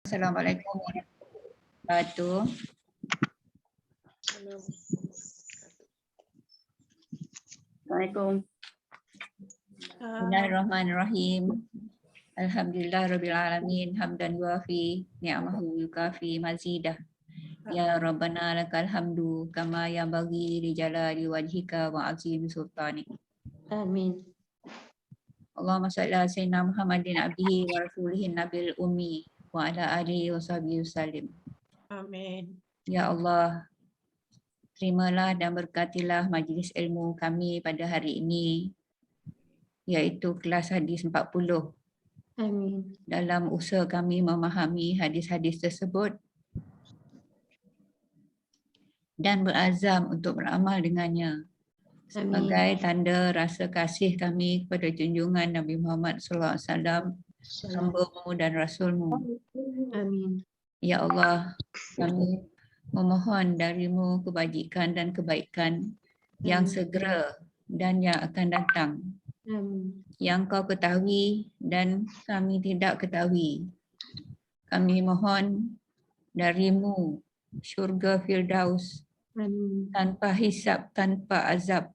Assalamualaikum warahmatullahi wabarakatuh. Assalamualaikum. Bismillahirrahmanirrahim. Alhamdulillah rabbil alamin hamdan yuafi ni'amahu yukafi mazidah. Ya Rabbana lakal hamdu kama yanbaghi li jalali wajhika wa azim sultanik. Amin. Allahumma shalli ala sayyidina Muhammadin abdihi wa rasulihin nabil ummi wa ala alihi wa sahbihi wasallim. Amin. Ya Allah, terimalah dan berkatilah majlis ilmu kami pada hari ini, iaitu kelas hadis 40. Amin. Dalam usaha kami memahami hadis-hadis tersebut dan berazam untuk beramal dengannya sebagai tanda rasa kasih kami kepada junjungan Nabi Muhammad SAW, hamba-Mu dan Rasul-Mu. Amin. Ya Allah, kami memohon dari-Mu kebajikan dan kebaikan yang segera dan yang akan datang, Amin. yang Kau ketahui dan kami tidak ketahui. Kami mohon dari-Mu syurga Firdaus Amin. tanpa hisab, tanpa azab,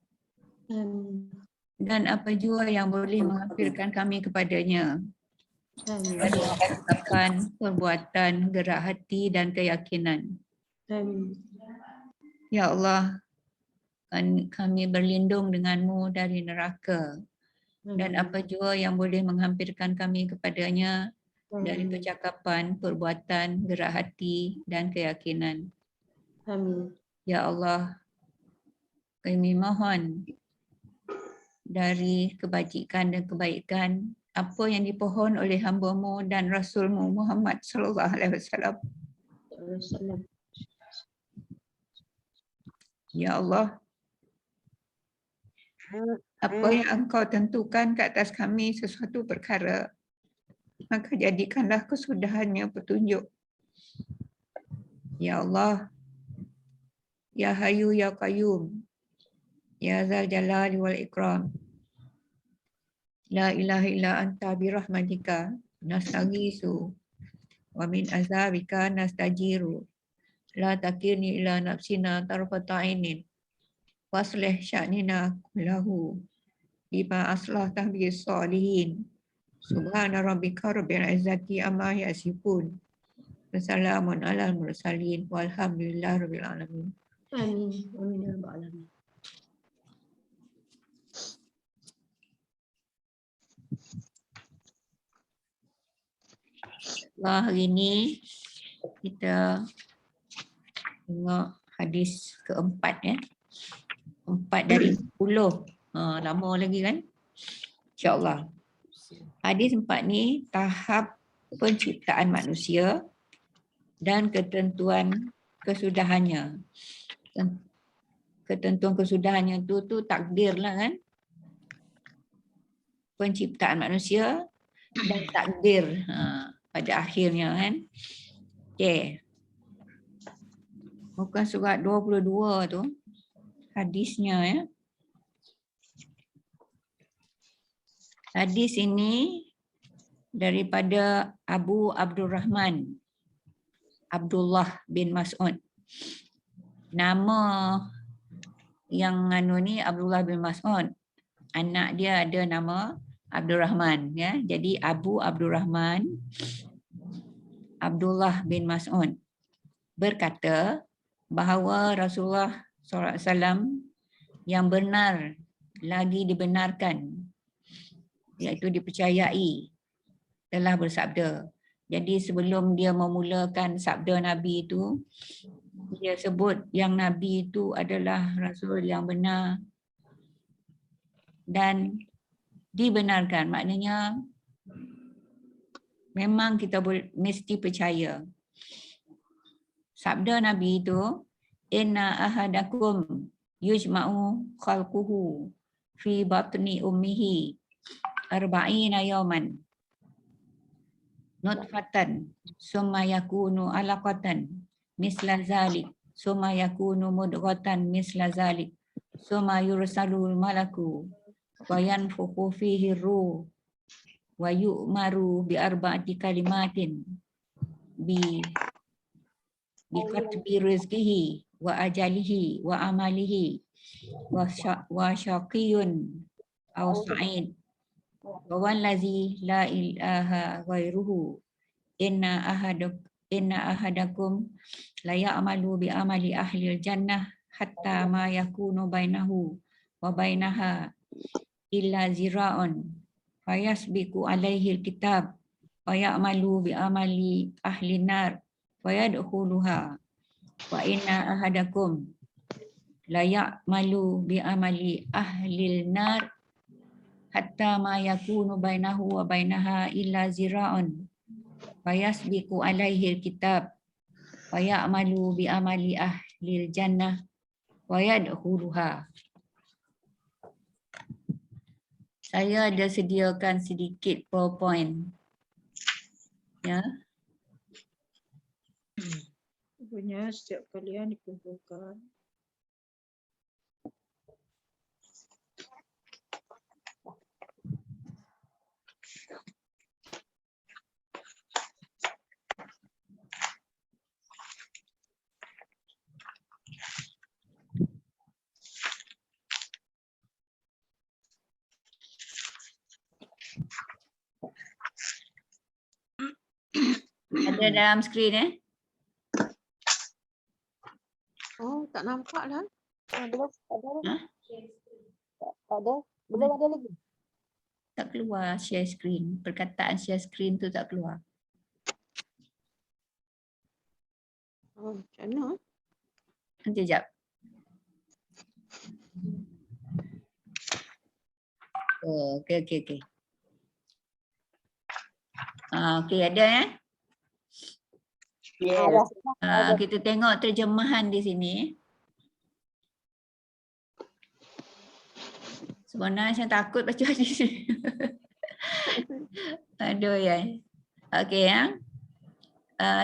Amin. dan apa jua yang boleh menghampirkan kami kepadanya Amin. dari ucapan, perbuatan, gerak hati dan keyakinan. Amin. Ya Allah, kami berlindung dengan-Mu dari neraka dan apa jua yang boleh menghampirkan kami kepadanya dari percakapan, perbuatan, gerak hati dan keyakinan. Amin. Ya Allah, kami mohon dari kebajikan dan kebaikan apa yang dipohon oleh hamba-Mu dan Rasul-Mu Muhammad sallallahu alaihi wasallam. Ya Allah, apa yang Engkau tentukan ke atas kami sesuatu perkara, maka jadikanlah kesudahannya petunjuk. Ya Allah, Ya Hayyu Ya Qayyum, Ya Zal Jalali wal Ikram, La ilaha illa anta birahmatika nastaghiitsu wa min azabika nastajiru. La takirni ila nafsina tarfata ainin waslih sya'nina kullahu bima aslahta bis solihin. Subhana rabbika rabbil izzati amma yasifun. Wassalamun alal mursalin walhamdulillahi rabbil alamin. Amin. Amin ya rabbal alamin. Hari ini kita tengok hadis keempat ya. 4 dari 10. Lama lagi kan? InsyaAllah. Hadis 4 ni tahap penciptaan manusia dan ketentuan kesudahannya. Ketentuan kesudahannya tu takdir lah kan? Penciptaan manusia dan takdir pada akhirnya kan? Okay. Muka surat 22 tu hadisnya ya. Hadis ini daripada Abu Abdurrahman Abdullah bin Mas'ud. Nama yang ni Abdullah bin Mas'ud. Anak dia ada nama Abdurrahman ya. Jadi Abu Abdurrahman Abdullah bin Mas'ud berkata bahawa Rasulullah SAW yang benar lagi dibenarkan, iaitu dipercayai, telah bersabda. Jadi sebelum dia memulakan sabda Nabi itu, dia sebut yang Nabi itu adalah Rasul yang benar dan dibenarkan. Maknanya memang kita mesti percaya. Sabda Nabi itu, inna ahadakum yujma'u khalquhu fi batni ummihi arba'ina yawman nutfatan summa yakunu alaqatan misla zalik summa yakunu mudghatan misla zalik summa yursalul malaku wa yanfukhu fihi ruh wa yu'maru bi arba'ati kalimatin biqatbi rizqihi wa ajalihi wa amalihi wa syaqiyun aw sa'id wa wallazi la ilaha ghairuhu inna ahadakum la ya'malu bi amali ahli jannah hatta ma yakunu bainahu wa bainaha illa zira'un fayasbiqu alaihi alkitab wa ya'malu bi amali ahli nar wa yadkhuluha wa inna ahadakum la ya'malu bi amali ahli nar hatta ma yakunu bainahu wa bainaha illa zira'un fayasbiqu alaihi alkitab wa ya'malu bi amali ahli jannah wa yadkhuluha. Saya ada sediakan sedikit PowerPoint. Ya. Punya setiap kalian dikumpulkan. Ada dalam skrin Oh, tak nampak lah. Belum ada lagi. Hah? Tak ada. Belum ada lagi. Tak keluar share screen. Perkataan share screen tu tak keluar. Oh, macam mana? Nanti sekejap. Oh, okey. Okey, ada Yes. kita tengok terjemahan di sini. Sebenarnya saya takut baca di sini. Aduh ya. Okey ya.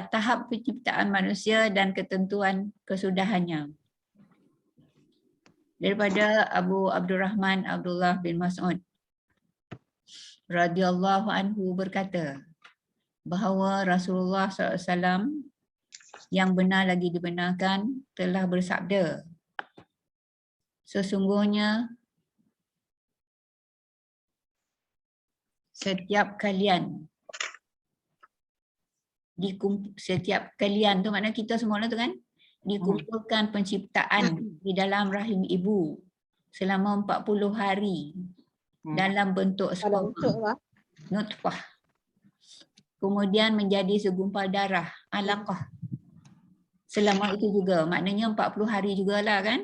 Tahap penciptaan manusia dan ketentuan kesudahannya. Daripada Abu Abdurrahman Abdullah bin Mas'ud radhiyallahu anhu berkata bahawa Rasulullah SAW yang benar lagi dibenarkan telah bersabda, sesungguhnya setiap kalian tu makna kita semua tu kan dikumpulkan penciptaan di dalam rahim ibu selama 40 hari dalam bentuk Kalau untuk sperma, lah. nutfah, kemudian menjadi segumpal darah, alaqah. Selama itu juga, maknanya 40 hari jugalah kan.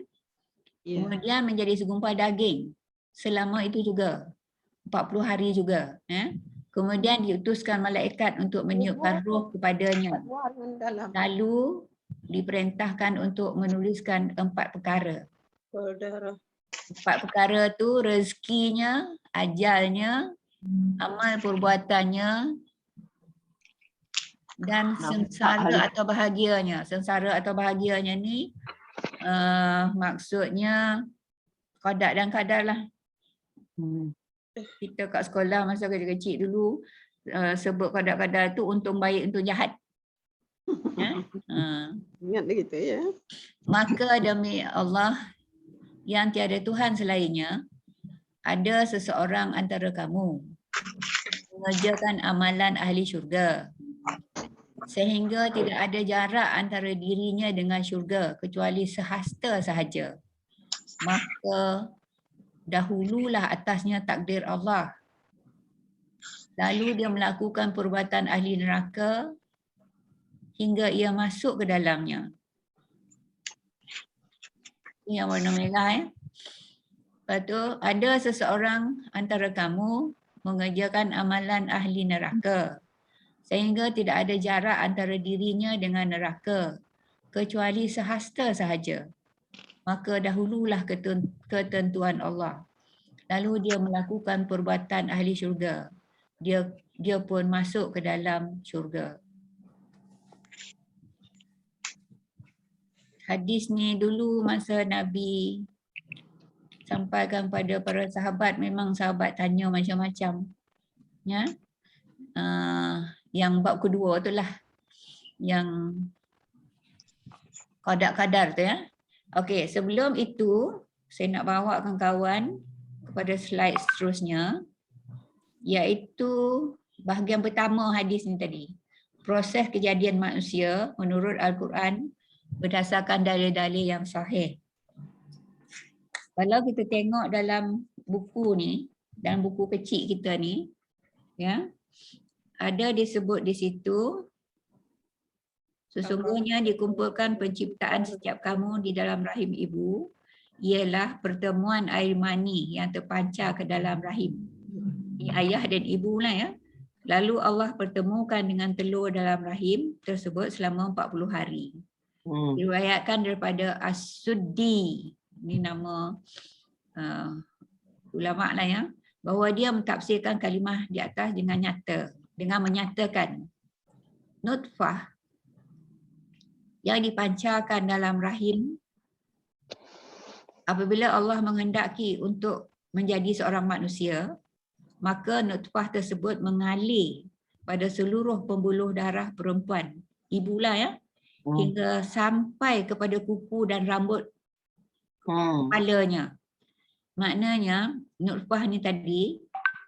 Ya. Kemudian menjadi segumpal daging, selama itu juga 40 hari juga. Kemudian diutuskan malaikat untuk meniupkan roh kepadanya. Dalam Lalu diperintahkan untuk menuliskan 4 perkara. darah. 4 perkara tu rezekinya, ajalnya, amal perbuatannya dan sengsara atau bahagianya. Sengsara atau bahagianya ni maksudnya qada dan qadar lah. Kita kat sekolah masa kecil-kecil dulu sebut qada-qadar tu untung baik, untung jahat. Ingat begitu ya. Maka demi Allah yang tiada Tuhan selainnya, ada seseorang antara kamu mengerjakan amalan ahli syurga sehingga tidak ada jarak antara dirinya dengan syurga kecuali sehasta sahaja. Maka dahululah atasnya takdir Allah. Lalu dia melakukan perbuatan ahli neraka hingga ia masuk ke dalamnya. Ini yang warna merah Lepas tu ada seseorang antara kamu mengerjakan amalan ahli neraka sehingga tidak ada jarak antara dirinya dengan neraka kecuali sehasta sahaja. Maka dahululah ketentuan Allah. Lalu dia melakukan perbuatan ahli syurga. Dia pun masuk ke dalam syurga. Hadis ni dulu masa Nabi sampaikan pada para sahabat, memang sahabat tanya macam-macam. Ya. Yang bab kedua tu lah. yang kadar tu ya. Okey, sebelum itu saya nak bawa kawan-kawan kepada slide seterusnya, iaitu bahagian pertama hadis ni tadi. Proses kejadian manusia menurut Al-Quran berdasarkan dalil-dalil yang sahih. Kalau kita tengok dalam buku ni, dalam buku kecil kita ni, ya, ada disebut di situ, sesungguhnya dikumpulkan penciptaan setiap kamu di dalam rahim ibu, ialah pertemuan air mani yang terpancar ke dalam rahim. Ini ayah dan ibu lah ya. Lalu Allah pertemukan dengan telur dalam rahim tersebut selama 40 hari. Diriwayatkan daripada As-Suddi, ini nama ulama lah ya, bahawa dia mentafsirkan kalimah di atas dengan nyata, dengan menyatakan nutfah yang dipancarkan dalam rahim apabila Allah menghendaki untuk menjadi seorang manusia, maka nutfah tersebut mengalir pada seluruh pembuluh darah perempuan, ibulah ya, hingga sampai kepada kuku dan rambut kepalanya. Maknanya nutfah ni tadi,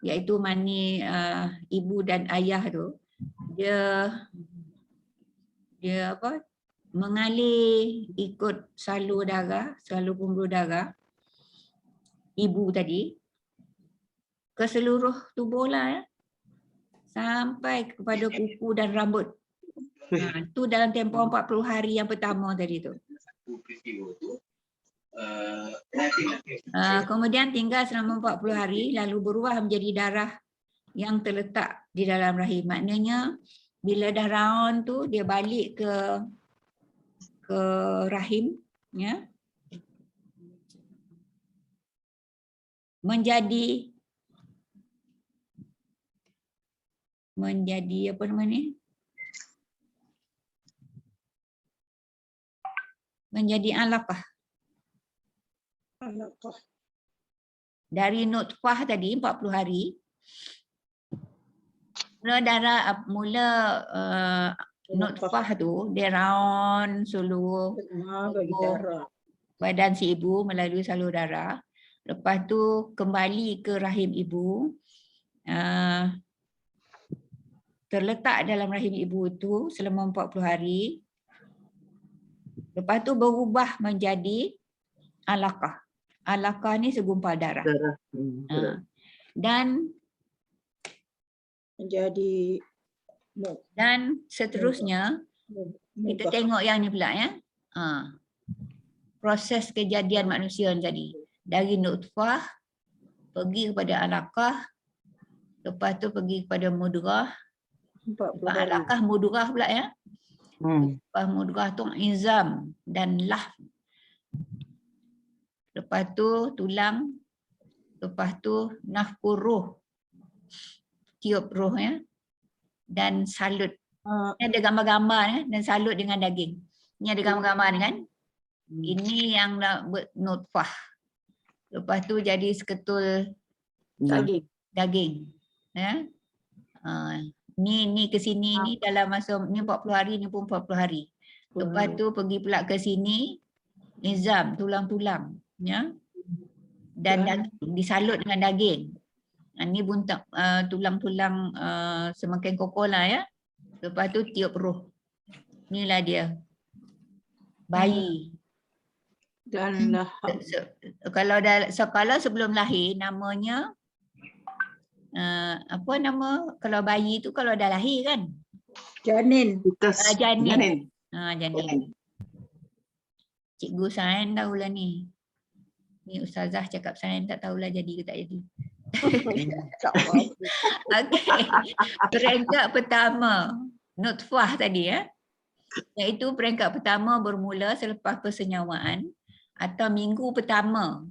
iaitu mani ibu dan ayah tu, dia apa, mengalir ikut salur darah, salur pembuluh darah ibu tadi ke seluruh tubuh lah ya, sampai kepada kuku dan rambut. Itu dalam tempoh 40 hari yang pertama tadi tu. Kemudian tinggal selama 40 hari lalu berubah menjadi darah yang terletak di dalam rahim. Maknanya bila dah round tu dia balik ke rahim ya, menjadi apa nama ni? Menjadi alaqah. Dari nutfah tadi 40 hari, nutfah tu dia round seluruh badan si ibu melalui salur darah. Lepas tu kembali ke rahim ibu, terletak dalam rahim ibu itu selama 40 hari. Lepas tu berubah menjadi alaqah. Alaqah ni segumpal darah. Dan menjadi seterusnya kita tengok yang ni pula ya. Proses kejadian manusia ni tadi. Dari nutfah pergi kepada alaqah, lepas tu pergi kepada mudghah. Alaqah mudghah pula ya. Lepas mudghah tu izam dan lahm. Lepas tu tulang, lepas tu nafkur ruh, tiup ruh ya, dan salut. Ini ada gambar-gambar ya, dan salut dengan daging. Ini ada gambar-gambar ni kan. Ini yang nutfah. Lepas tu jadi seketul daging. Ya. Ni ke sini ni dalam masa ni 40 hari, ni pun 40 hari. Lepas tu pergi pula ke sini, nizam, tulang-tulang. Ya. Dan disalut dengan daging. Ni buntak tulang-tulang semakin kokoh lah ya. Lepas tu tiup roh. Inilah dia. Bayi. Dan kalau sebelum lahir namanya apa nama kalau bayi tu kalau dah lahir kan? janin. Janin. Janin. Cikgu sains tahulah ni. Ni ustazah cakap sains tak tahulah jadi ke tak jadi. Okey. Peringkat pertama nutfah tadi ya. Iaitu peringkat pertama bermula selepas persenyawaan atau minggu pertama.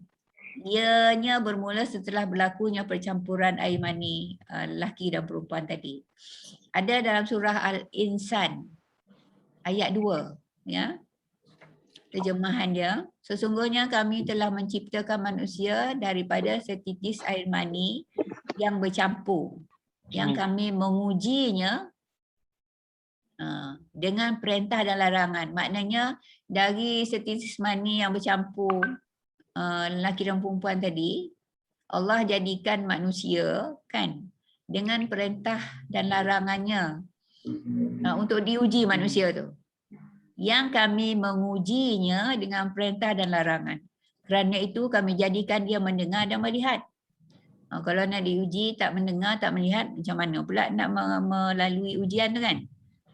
Ianya bermula setelah berlakunya percampuran air mani lelaki dan perempuan tadi. Ada dalam surah Al-Insan ayat 2 ya. Terjemahan dia, sesungguhnya kami telah menciptakan manusia daripada setitis air mani yang bercampur, yang kami mengujinya Dengan perintah dan larangan. Maknanya dari setitis mani yang bercampur lelaki dan perempuan tadi, Allah jadikan manusia kan dengan perintah dan larangannya untuk diuji manusia tu. Yang kami mengujinya dengan perintah dan larangan. Kerana itu kami jadikan dia mendengar dan melihat. Kalau nak diuji tak mendengar, tak melihat, macam mana pula nak melalui ujian tu kan?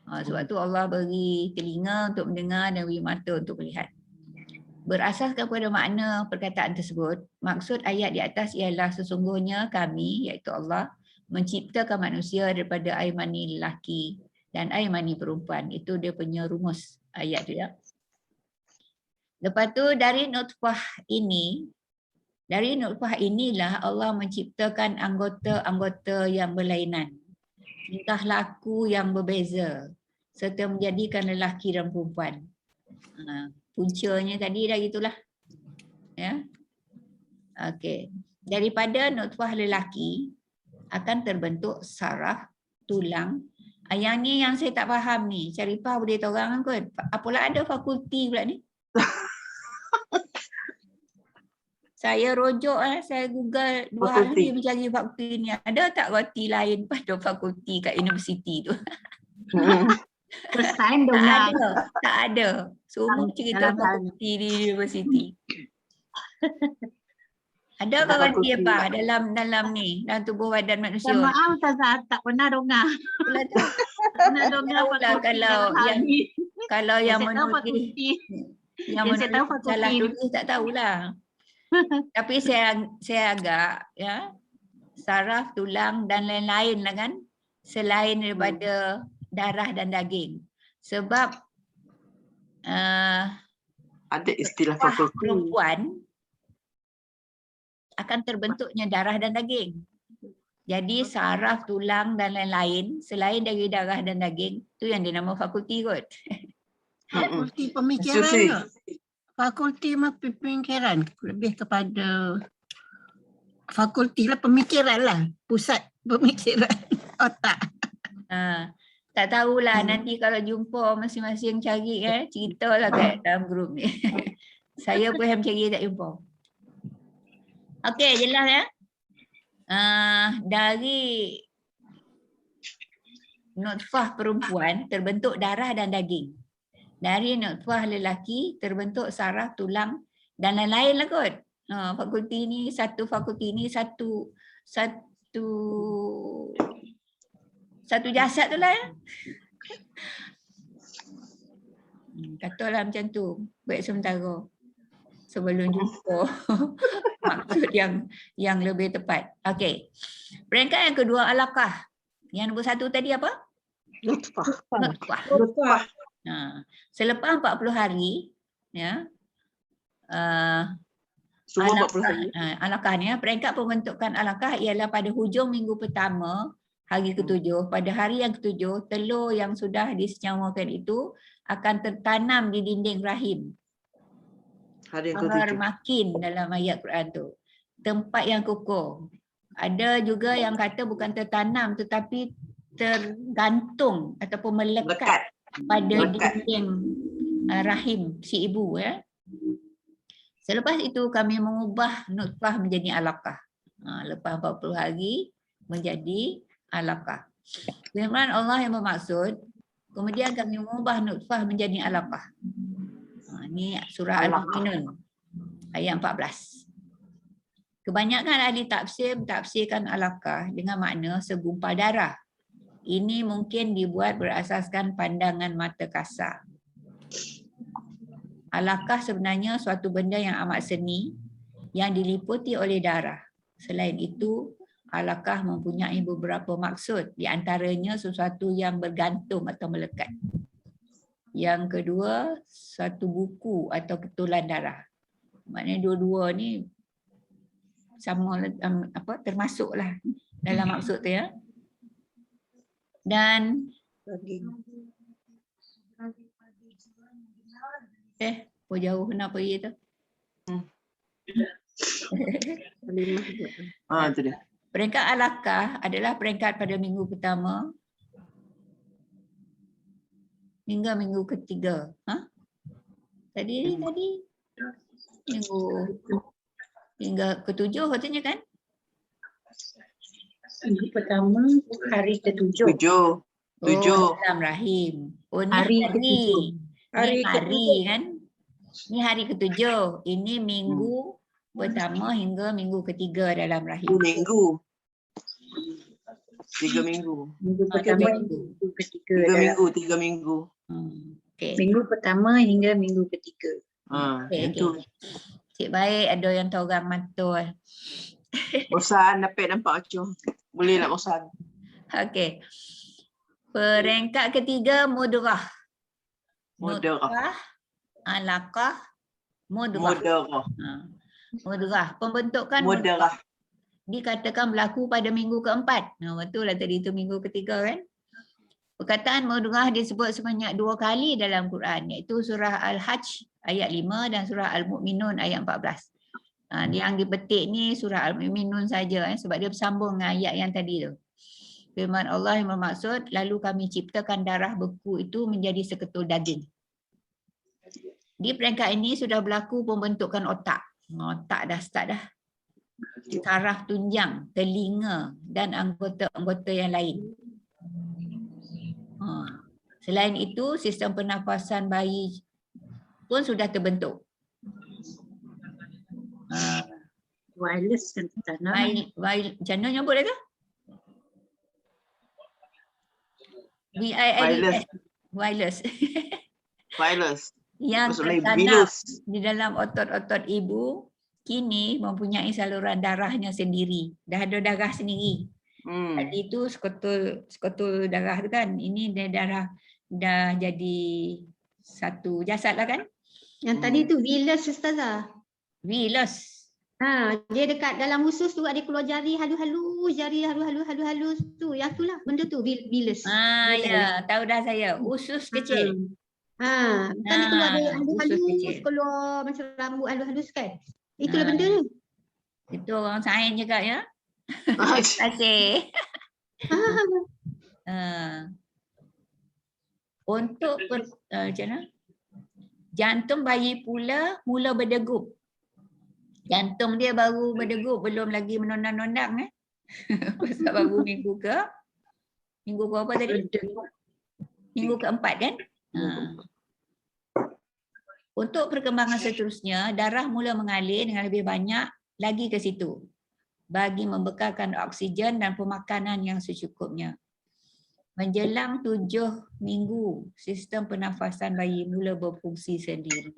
Sebab tu Allah beri telinga untuk mendengar dan beri mata untuk melihat. Berasaskan pada makna perkataan tersebut, maksud ayat di atas ialah sesungguhnya kami, iaitu Allah, menciptakan manusia daripada air mani lelaki dan air mani perempuan. Itu dia punya rumus ayat tu ya. Lepas tu dari nutfah inilah Allah menciptakan anggota-anggota yang berlainan, tingkah laku yang berbeza, serta menjadikan lelaki dan perempuan. Puncanya tadi dah gitulah. Ya. Okey. Daripada nutfah lelaki akan terbentuk saraf, tulang. Yang ni yang saya tak faham ni. Syarifah boleh tahu orang kot. Apalah ada fakulti pula ni? Saya rujuk, saya Google 2 hari mencari fakulti ni. Ada tak fakulti lain pada fakulti kat universiti tu? Tak ada. Semua cerita fakulti di universiti. Ada fakulti apa dalam ni, dalam tubuh badan manusia? Maaf Ustazah, tak pernah dengar. Pernah dengar kalau yang menulis salah tulis tak tahulah. Tapi saya agak ya, saraf, tulang dan lain-lain lah kan, selain daripada darah dan daging. Sebab ada istilah fakulti perempuan akan terbentuknya darah dan daging. Jadi saraf, tulang dan lain-lain selain dari darah dan daging, tu yang dinama fakulti kot. Fakulti pemikiran ke? Fakulti pemikiran lebih kepada fakulti lah, pemikiran lah, pusat pemikiran otak. Tak tahulah nanti kalau jumpa masing-masing cari ceritalah kat dalam grup ni. Saya pun yang cari tak jumpa. Okey, jelas ya. Dari nutfah perempuan terbentuk darah dan daging. Dari nutfah lelaki terbentuk saraf, tulang dan lain-lain lah kot. Fakulti ni satu jasad tu lah ya. Katalah macam tu. Baik sementara. Sebelum jumpa maksud yang lebih tepat. Okey. Peringkat yang kedua alaqah. Yang nombor 1 tadi apa? Nutfah. Selepas 40 hari ya. Alaqah ni, peringkat pembentukan alaqah ialah pada hujung minggu pertama, hari ke-7. Pada hari yang ke-7, telur yang sudah disenyawakan itu akan tertanam di dinding rahim. Hari yang ke-7. Makin dalam ayat Quran tu. Tempat yang kokoh. Ada juga yang kata bukan tertanam tetapi tergantung ataupun melekat pada dinding rahim si ibu ya. Selepas itu kami mengubah nutfah menjadi alaqah. Lepas 40 hari menjadi alaqah. Firman Allah yang bermaksud, kemudian kami mengubah nutfah menjadi alaqah. Ini surah Al-Mu'minun ayat 14. Kebanyakan ahli tafsir mentafsirkan alaqah dengan makna segumpal darah. Ini mungkin dibuat berasaskan pandangan mata kasar. Alaqah sebenarnya suatu benda yang amat seni yang diliputi oleh darah. Selain itu, alaqah mempunyai beberapa maksud, di antaranya sesuatu yang bergantung atau melekat. Yang kedua, satu buku atau ketulan darah. Maknanya dua-dua ni sama termasuklah dalam maksud tu ya. Dan jauh kenapa dia tu? Itu dia. Peringkat alaqah adalah peringkat pada minggu pertama hingga minggu ketiga. Tadi minggu hingga ketujuh katanya kan? Minggu pertama hari ke-7. 7. Dalam rahim. Oh, ni Hari hari. ke-7. Hari Ni hari ke-7. kan? Ni hari ke-7. Ini minggu pertama hingga minggu ketiga dalam rahim. 2 minggu. 3 minggu. Minggu Ah, pertama 3 hingga minggu 3 ketiga. dalam- minggu, 3 minggu. Okey. Minggu pertama hingga minggu ketiga. Okey, Itu. Cik baik ada yang tahu orang mantul. Bosan dapat nampak acuh. Boleh nak bosan. Okey. Peringkat ketiga mudrah. Mudrah. Nutfah, alaqah, mudrah. Mudrah. Mudrah. Pembentukan mudrah Mudrah. dikatakan berlaku pada minggu keempat. Betul lah tadi itu minggu ketiga kan. Perkataan mudrah disebut sebanyak 2 kali dalam Quran, iaitu surah Al-Hajj ayat 5 dan surah Al-Mu'minun ayat 14. Yang dipetik ni surah Al-Mu'minun saja sebab dia bersambung dengan ayat yang tadi tu. Firman Allah yang bermaksud, lalu kami ciptakan darah beku itu menjadi seketul daging. Di peringkat ini sudah berlaku pembentukan otak. Otak dah start dah. Saraf tunjang, telinga dan anggota-anggota yang lain. Selain itu, sistem pernafasan bayi pun sudah terbentuk. Wireless kan tanam. Macam mana nyebut dia tu? Wireless. Wireless. Wireless. Yang Maksudnya tertanam virus. di dalam otot-otot ibu kini mempunyai saluran darahnya sendiri. Dah ada darah sendiri. Tadi itu seketul darah tu kan. Ini dia darah dah jadi satu jasad lah kan. Yang tadi tu villus Ustazah. Villus. Dia dekat dalam usus tu ada keluar jari halus-halus, jari halus-halus tu. Yang tu lah benda tu villus. Ya, tahu dah saya. Usus kecil. Bukan dia keluar ada usus halus-halus, kecil. keluar macam rambut halus-halus kan. Itulah benda tu. Itu orang sains juga ya. Terima kasih. Untuk macam mana? Jantung bayi pula mula berdegup. Jantung dia baru berdegup, belum lagi menondang-nondang Pasal baru minggu berapa tadi? Minggu keempat kan? Untuk perkembangan seterusnya, darah mula mengalir dengan lebih banyak lagi ke situ bagi membekalkan oksigen dan pemakanan yang secukupnya. Menjelang 7 minggu, sistem pernafasan bayi mula berfungsi sendiri.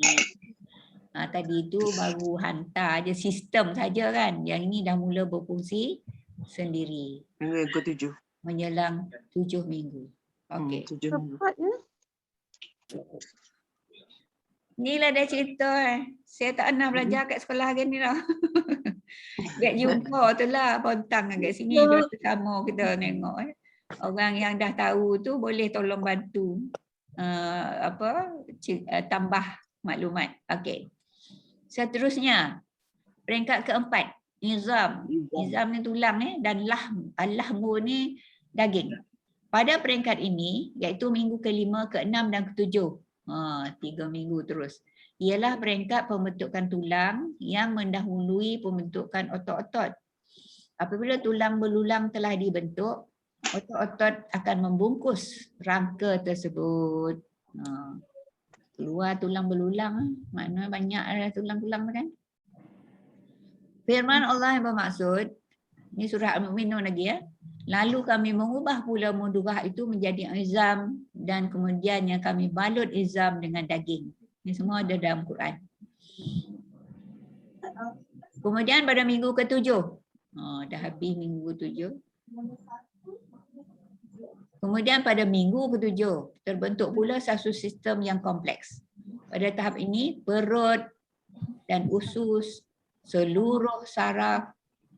Tadi itu baru hantar aja sistem saja kan. Yang ini dah mula berfungsi sendiri. Minggu ke-7. Menjelang 7 minggu. Okey. 7 minggu. Inilah dia cerita Saya tak pernah belajar kat sekolah gini lah. Gak jumpa tu lah pontang kat sini bersama kita tengok Orang yang dah tahu tu boleh tolong bantu tambah maklumat. Okey. Seterusnya peringkat keempat, nizam. Nizam ni tulang dan lahm. Al-lahmu ni daging. Pada peringkat ini iaitu minggu ke-5, ke-6 dan ke-7. 3 minggu terus. Ialah peringkat pembentukan tulang yang mendahului pembentukan otot-otot. Apabila tulang belulang telah dibentuk, otot-otot akan membungkus rangka tersebut. Keluar tulang belulang, maknanya banyak ada tulang-tulang kan. Firman Allah yang bermaksud, ini surah Al-Mu'minun lagi Lalu kami mengubah pula mudghah itu menjadi izam dan kemudiannya kami balut izam dengan daging. Ini semua ada dalam Quran. Kemudian pada minggu ke-7. Dah habis minggu ke-7. Kemudian pada minggu ke-7 terbentuk pula satu sistem yang kompleks. Pada tahap ini perut dan usus, seluruh saraf,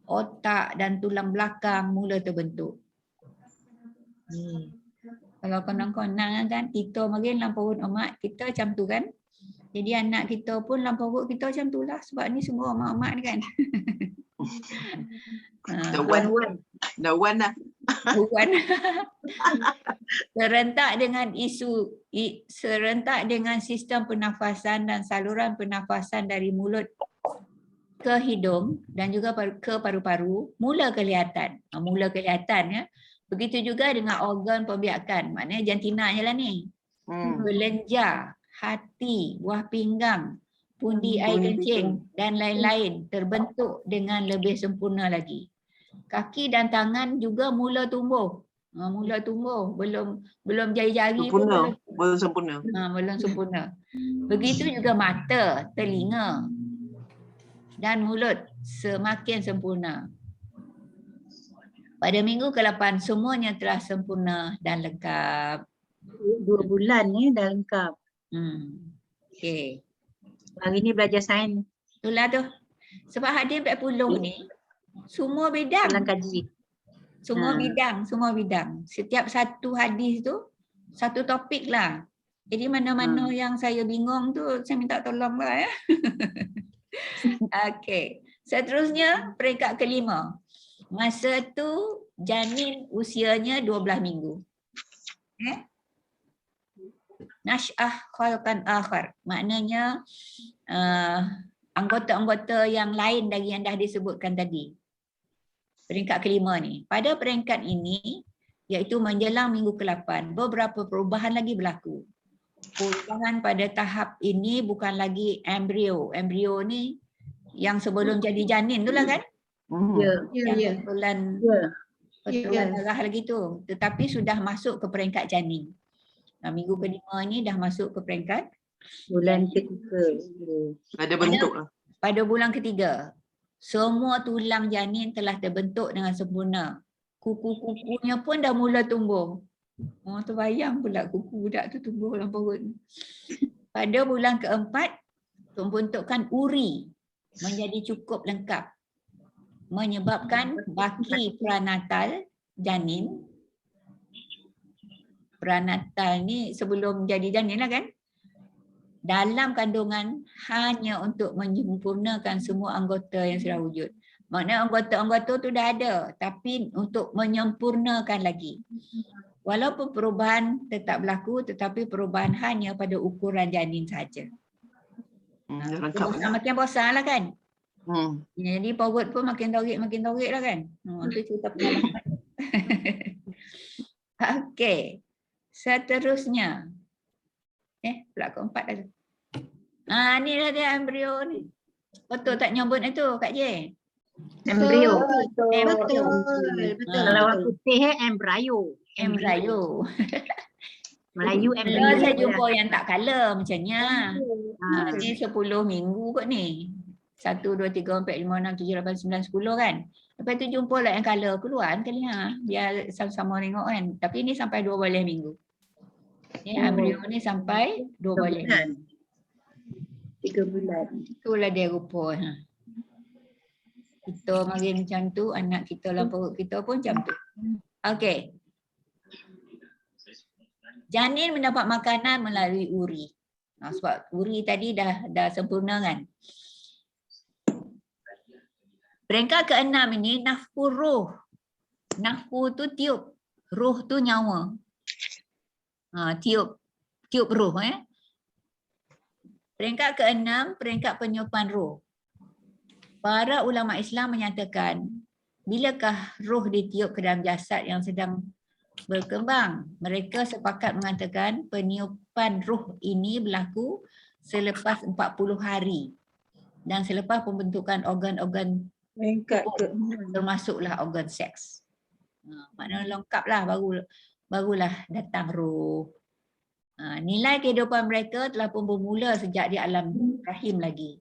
otak dan tulang belakang mula terbentuk. Kalau konang-konang kan kita mungkin dalam perut mak kita macam tu kan. Jadi anak kita pun lampau perut kita macam tu lah. Sebab ni semua mak-mak ni kan. Dah one. Dah one dah. Bukan. Serentak dengan serentak dengan sistem pernafasan dan saluran pernafasan dari mulut ke hidung dan juga ke paru-paru mula kelihatan. Mula kelihatan ya. Begitu juga dengan organ pembiakan. Maknanya jantinanya lah ni. Belenjar, hati, buah pinggang, pundi air kencing dan lain-lain terbentuk dengan lebih sempurna lagi. Kaki dan tangan juga mula tumbuh. Mula tumbuh, belum jari-jari pun belum sempurna. belum sempurna. Begitu juga mata, telinga dan mulut semakin sempurna. Pada minggu ke-8 semuanya telah sempurna dan lengkap. 2 bulan ni dah lengkap. Okey. Hari ni belajar sains. Itulah tu. Sebab hadis 40 ni semua bidang. Dalam kaji. Semua bidang. Setiap satu hadis tu satu topik lah. Jadi mana-mana yang saya bingung tu saya minta tolong lah ya. Okey. Seterusnya peringkat ke-5. Masa tu janin usianya 12 minggu. Nash'ah khalqan akhar. Maknanya anggota-anggota yang lain dari yang dah disebutkan tadi. Peringkat ke-5 ni. Pada peringkat ini, iaitu menjelang minggu ke-8, beberapa perubahan lagi berlaku. Perubahan pada tahap ini bukan lagi embrio. Embrio ni yang sebelum jadi janin tu lah kan? Yang betulan darah lagi tu. Tetapi sudah masuk ke peringkat janin. Minggu ke-5 ni dah masuk ke peringkat bulan ketiga. Ada bentuk lah. Pada bulan ketiga, semua tulang janin telah terbentuk dengan sempurna. Kuku-kukunya pun dah mula tumbuh. Terbayang pula kuku budak tu tumbuh dalam perut. Pada bulan ke-4, pembentukan uri menjadi cukup lengkap. Menyebabkan baki pranatal janin. Pranatal ni sebelum jadi janin lah kan? Dalam kandungan hanya untuk menyempurnakan semua anggota yang sudah wujud. Maknanya anggota-anggota tu dah ada, tapi untuk menyempurnakan lagi. Walaupun perubahan tetap berlaku, tetapi perubahan hanya pada ukuran janin saja. Makin besar lah kan? Jadi perut pun makin tarik lah kan? Itu cerita pengalaman. Okey. Seterusnya. Pula ke-4 dah tu. Ni dah dia embrio ni. Betul tak nyebut itu Kak J? Embrio. Betul. Kalau orang putih embrio. Embryo. Melayu Kalau embrio. saya jumpa yang tak colour macamnya. Ni 10 minggu kot ni. 1, 2, 3, 4, 5, 6, 7, 8, 9, 10 kan. Lepas tu jumpa lah yang colour keluar kali biar sama-sama tengok kan. Tapi ni sampai 12 minggu. Embrio ni sampai 12 minggu. 3 bulan. Itulah dia rupa. Kita mari macam tu, anak kita dalam perut kita pun macam tu. Okey. Janin mendapat makanan melalui uri. Sebab uri tadi dah sempurna kan. Peringkat ke-6 ini nafku ruh. Nafku tu tiup. Ruh tu nyawa. Tiup ruh. Peringkat ke-6, peringkat penyuapan ruh. Para ulama Islam menyatakan, bilakah ruh ditiup ke dalam jasad yang sedang berkembang? Mereka sepakat mengatakan peniupan ruh ini berlaku selepas 40 hari dan selepas pembentukan organ-organ termasuklah organ seks. Maknanya lengkaplah barulah datang ruh. Nilai kehidupan mereka telah pun bermula sejak di alam rahim lagi.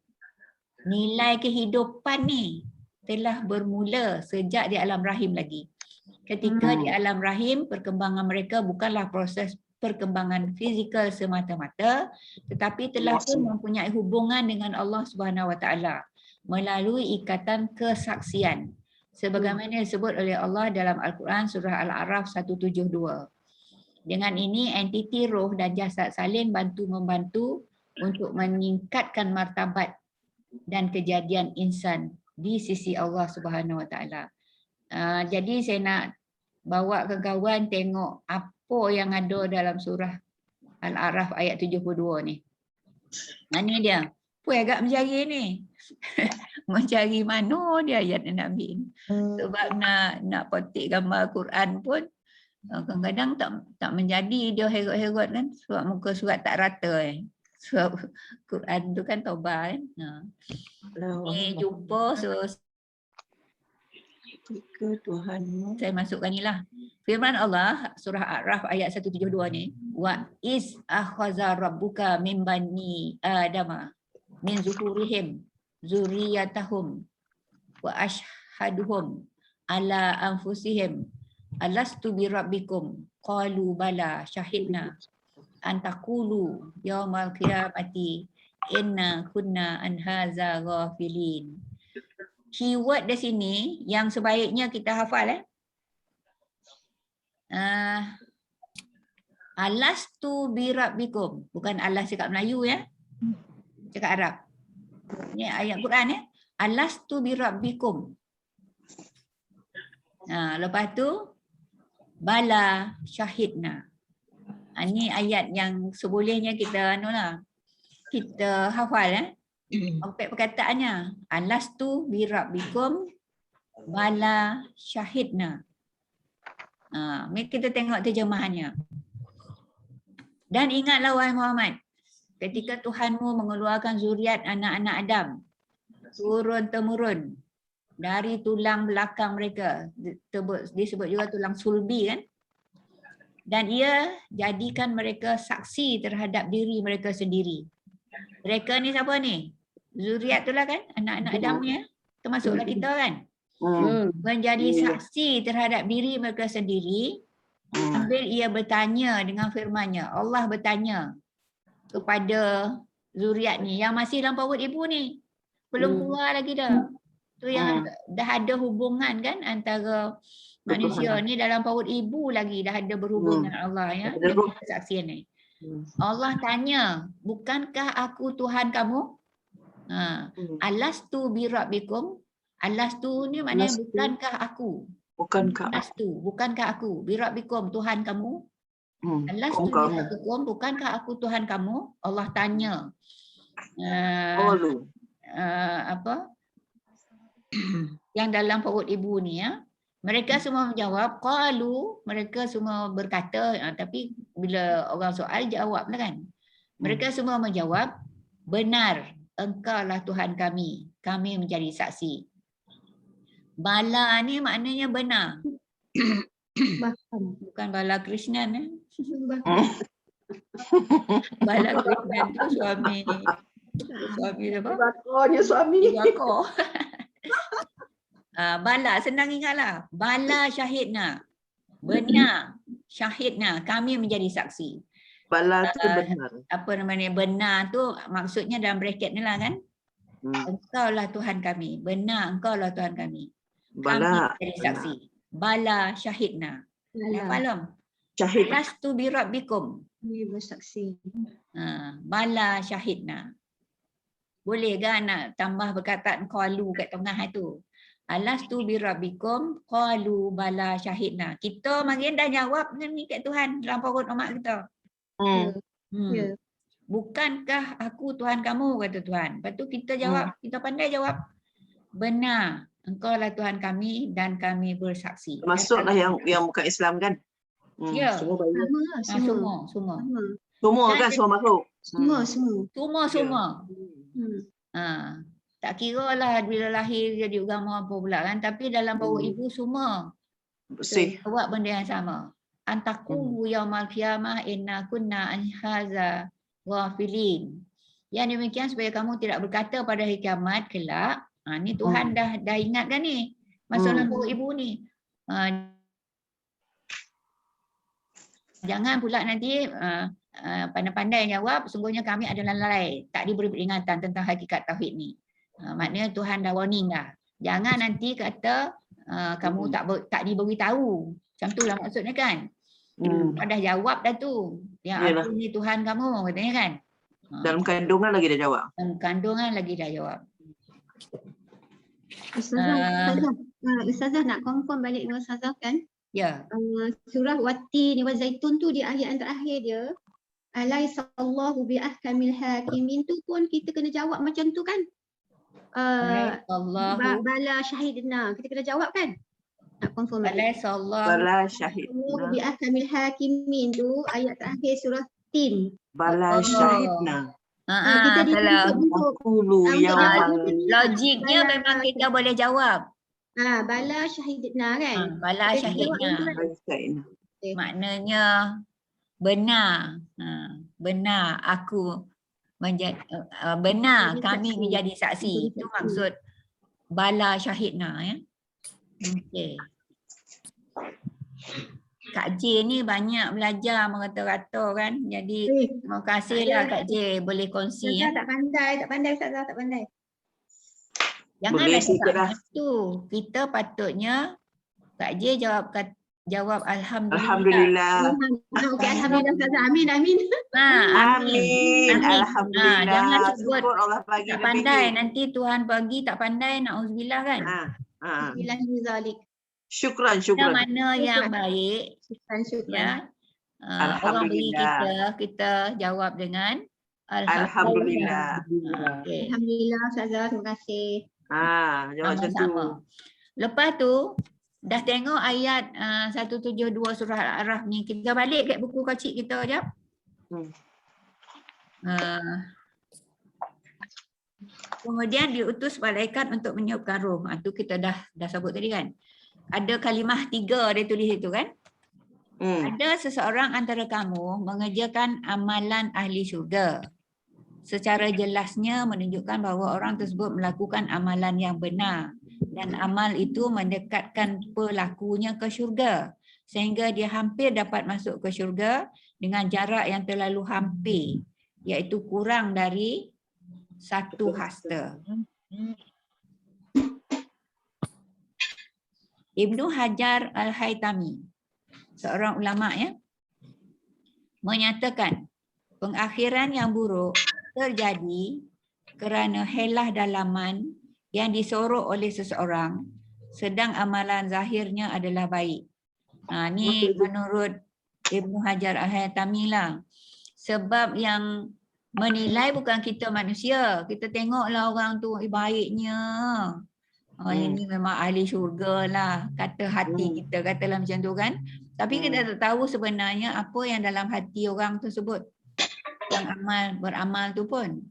Nilai kehidupan ni telah bermula sejak di alam rahim lagi. Ketika di alam rahim, perkembangan mereka bukanlah proses perkembangan fizikal semata-mata, tetapi telah pun mempunyai hubungan dengan Allah Subhanahu Wa Taala melalui ikatan kesaksian. Sebagaimana disebut oleh Allah dalam Al-Quran surah Al-A'raf 172. Dengan ini entiti roh dan jasad saling bantu-membantu untuk meningkatkan martabat dan kejadian insan di sisi Allah Subhanahu Wa Taala. Jadi saya nak bawa ke kawan tengok apa yang ada dalam surah Al-A'raf ayat 72 ni. Ini dia. Puan agak mencari ni. Mencari mana dia ayat yang nak ambil. Sebab nak petik gambar Quran pun kadang-kadang tak menjadi, dia herot-herot kan. Sebab muka surat tak rata . Sebab Quran tu kan taubat kan. Ni jumpa ke Tuhanmu. Saya masukkan ni lah. Firman Allah surah A'raf ayat 172 ni, wa is akhaza rabbuka min bani adama min zuhurihim zurriyatahum wa ashhaduhum ala anfusihim alastu bi rabbikum qalu bala syahidna an taqulu yaumal qiyamati inna kunna an hadza ghafilin. Keyword di sini yang sebaiknya kita hafal alastu bi rabbikum, bukan alas cakap Melayu cakap Arab. Ni ayat Quran alastu bi rabbikum. Lepas tu bala syahidna. Ni ayat yang sebolehnya kita kita hafal Sampai perkataannya alastu bi rabbikum bala syahidna. Mari kita tengok terjemahannya. Dan ingatlah wahai Muhammad, ketika Tuhanmu mengeluarkan zuriat anak-anak Adam turun-temurun dari tulang belakang mereka, disebut juga tulang sulbi kan, dan ia jadikan mereka saksi terhadap diri mereka sendiri. Mereka ni siapa ni? Zuriat tu lah kan, anak-anak Adam ni termasuklah kita kan. Menjadi saksi terhadap diri mereka sendiri sambil ia bertanya dengan firman-Nya. Allah bertanya kepada zuriat ni yang masih dalam perut ibu ni, belum keluar lagi dah. Tu yang dah ada hubungan kan antara manusia ni dalam perut ibu lagi, dah ada berhubungan dengan Allah ya. Kesaksian ni. Allah tanya, bukankah aku Tuhan kamu? Alastu bi rabbikum. Alastu ni maknanya bukankah aku? Bukankah aku? Bi rabbikum, Tuhan kamu. Alastu bi rabbikum, bukankah aku Tuhan kamu? Allah tanya. Yang dalam perut ibu ni Mereka semua menjawab, qalu, mereka semua berkata, tapi bila orang soal jawablah kan. Mereka semua menjawab, benar, engkaulah Tuhan kami menjadi saksi. Bala ni maknanya benar. Bukan Bala Krishnan Bala Krishnan tu suami apa? Suami. Bala, senang ingatlah. Bala syahidna. Benar, syahidna, kami menjadi saksi. Bala tu benar. Apa namanya? Benar tu maksudnya dalam bracket ni lah kan. Engkaulah Tuhan kami. Benar, engkaulah Tuhan kami. Bala. Kami menjadi saksi. Bala syahidna. Malam. Syahid. Alastu bi rabbikum. Ini bersaksi. Bala syahidna. Boleh kan nak tambah perkataan qalu kat tengah tu? Alastu bi rabbikum qalu bala syahidna. Kita makin dah jawab ni kat Tuhan dalam perut mak kita. Bukankah aku Tuhan kamu, kata Tuhan. Lepas tu kita jawab, kita pandai jawab. Benar, engkaulah Tuhan kami dan kami bersaksi. Masuklah yang bukan Islam kan? Ya. Semua baik. Semua. Semua kan semua masuk. Semua. Tak kira lah bila lahir jadi agama apa pula kan, tapi dalam perut ibu semua bersih. Jawab benda yang sama. Antaku yaumal qiyamah inna kunna an hadza ghafilin. Yang demikian supaya kamu tidak berkata pada hari kiamat kelak, ni Tuhan dah ingatkan ni masa dalam perut ibu ni. Jangan pula nanti pandai-pandai jawab, sungguhnya kami adalah lalai, tak diberi peringatan tentang hakikat tauhid ni. Maknanya Tuhan dah warning dah. Jangan nanti kata kamu tak diberi tahu. Macam tu lah maksudnya kan. Dah jawab dah tu. Yang aku ni Tuhan kamu katanya kan. Dalam kandungan lagi dah jawab. Dalam kandungan lagi dah jawab. Ustazah nak confirm balik dengan Ustazah kan? Ya. Surah Wattin wa Zaitun tu di ayat yang terakhir dia, alaisallahu biahkamil hakimin tu pun kita kena jawab macam tu kan? Allahu Bala syahidna kita kena jawab kan? Nak confirm balik. alaisallahu Bala syahid. Allahu biahkamil hakimin tu ayat terakhir surah Tin. Bala syahidna. Kita dituntut untuk Aqulu ya logiknya memang kita boleh jawab. bala syahidna kan? Bala Kita syahidna. Maknanya benar. Benar aku benar kami saksi. menjadi saksi. Itu maksud bala syahidna ya. Okey. Kak J ni banyak belajar merata-rata kan. Jadi terima kasihlah Kak J boleh kongsi ya. Tak pandai Ustazah, tak pandai. Jangan Boleh ada sikit lah. tu. Kita patutnya Kak J jawab alhamdulillah. Alhamdulillah. Okey, alhamdulillah Ustazah. Amin. Amin. Amin. Alhamdulillah. Jangan sebut Syukur Allah bagi tak lebih. pandai, nanti Tuhan bagi tak pandai, na'udzubillah kan. Alhamdulillah. Syukran. Mana yang baik ya. Orang beri kita jawab dengan Alhamdulillah. Okay. Alhamdulillah Ustazah, terima kasih. Jawab macam tu. Sama-sama. Lepas tu dah tengok ayat 172 surah Al-A'raf ni. Kita balik kat buku kecil kita jap. Kemudian diutus malaikat untuk meniupkan roh. Itu kita dah sebut tadi kan. Ada kalimah 3 dia tulis itu kan. Ada seseorang antara kamu mengerjakan amalan ahli syurga. Secara jelasnya menunjukkan bahawa orang tersebut melakukan amalan yang benar. Dan amal itu mendekatkan pelakunya ke syurga. Sehingga dia hampir dapat masuk ke syurga dengan jarak yang terlalu hampir. Iaitu kurang dari 1 hasta. Ibnu Hajar Al-Haytami, seorang ulama ya, menyatakan pengakhiran yang buruk terjadi kerana helah dalaman yang disorok oleh seseorang sedang amalan zahirnya adalah baik. Ni menurut Ibnu Hajar Al-Haytami lah. Sebab yang menilai bukan kita manusia. Kita tengoklah orang tu baiknya. Ini memang ahli syurga lah. Kata hati kita, katalah macam tu kan. Tapi kita tak tahu sebenarnya apa yang dalam hati orang tersebut. Yang beramal tu pun.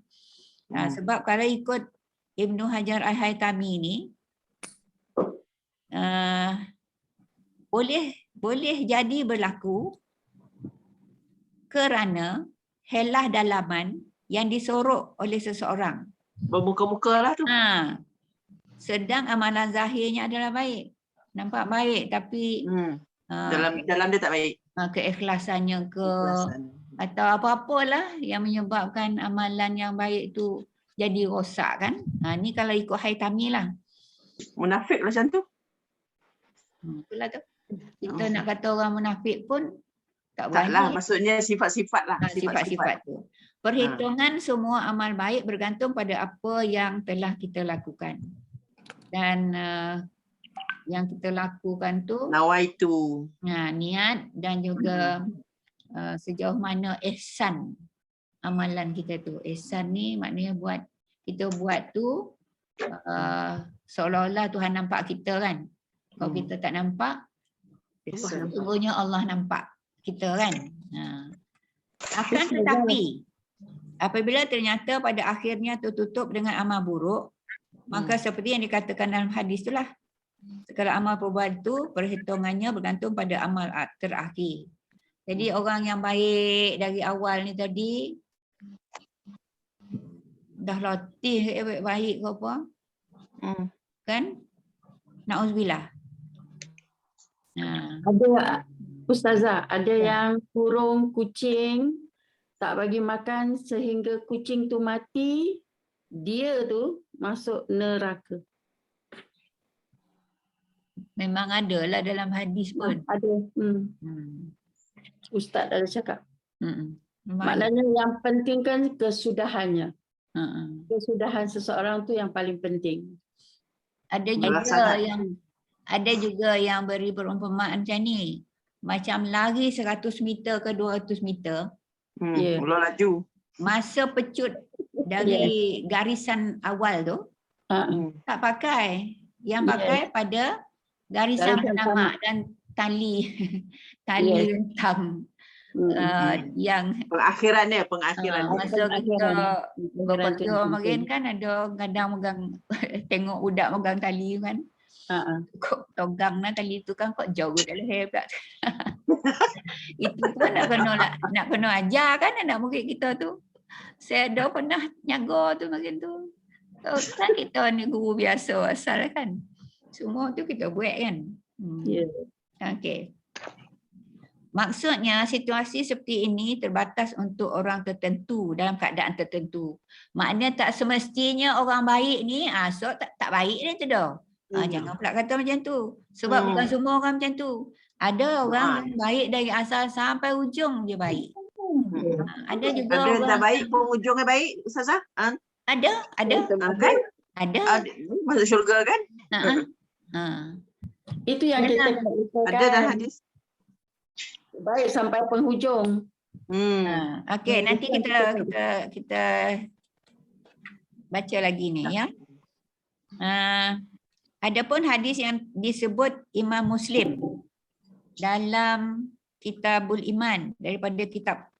Sebab kalau ikut Ibnu Hajar Al-Haytami ni, boleh jadi berlaku kerana helah dalaman yang disorok oleh seseorang. Bermuka-muka lah tu. Sedang amalan zahirnya adalah baik. Nampak baik tapi dalam dia tak baik. Keikhlasannya ke atau apa-apalah yang menyebabkan amalan yang baik tu jadi rosak kan. Ni kalau ikut Haytami lah. Munafik lah macam tu. Itulah tu. Kita nak kata orang munafik pun tak Taklah, boleh. maksudnya sifat-sifat lah. Sifat-sifat tu. Perhitungan semua amal baik bergantung pada apa yang telah kita lakukan. Dan yang kita lakukan tu nawaitu, niat dan juga sejauh mana ihsan amalan kita tu. Ihsan ni maknanya kita buat tu seolah-olah Tuhan nampak kita kan. Kalau kita tak nampak, sesungguhnya Allah nampak kita kan. Akan tetapi apabila ternyata pada akhirnya tertutup dengan amal buruk, maka seperti yang dikatakan dalam hadis itulah, segala amal perbuatan itu perhitungannya bergantung pada amal terakhir. Jadi orang yang baik dari awal ni tadi dah latih baik ke apa? Kan? Na'udzubillah. Ada Ustazah, ada yang kurung kucing, tak bagi makan sehingga kucing tu mati, dia tu masuk neraka. Memang ada lah dalam hadis pun. Ada. Ustaz ada cakap. Maknanya yang penting kan kesudahannya. Ha-ha. Kesudahan seseorang tu yang paling penting. Ada juga Melaksanakan. yang beri perumpamaan macam ni. Macam lari 100 meter ke 200 meter, Ya. Mula laju. masa pecut dari garisan awal tu Ha. tak pakai. Yang Yes. pakai pada garisan Garisan penamak dan tali Yes. rentang yang Pengakhiran dia, pengakhiran. masa kita berpetua makin kan. kan ada kadang megang tengok budak megang tali kan. Kok togang lah tali tu kan kok jauh dah leher pula. Itu pun nak kena ajar kan anak murid kita tu. Saya dah pernah nyaga tu makin tu. Kan kita ni guru biasa asal kan. Semua tu kita buat kan. Ya. Okey. Maksudnya situasi seperti ini terbatas untuk orang tertentu dalam keadaan tertentu. Maknanya tak semestinya orang baik ni so tak baik dia tu dah. Jangan pula kata macam tu. Sebab bukan semua orang macam tu. Ada orang yang baik dari asal sampai ujung dia baik. Ada juga Ada yang orang tak baik pun ujungnya baik, Ustazah? ada Kan? ada. Masuk syurga kan? Itu yang kita nak usahakan. Ada dalam hadis. Baik sampai penghujung. Okey, nanti kita baca lagi ni ya. Adapun hadis yang disebut Imam Muslim dalam Kitabul Iman daripada kitab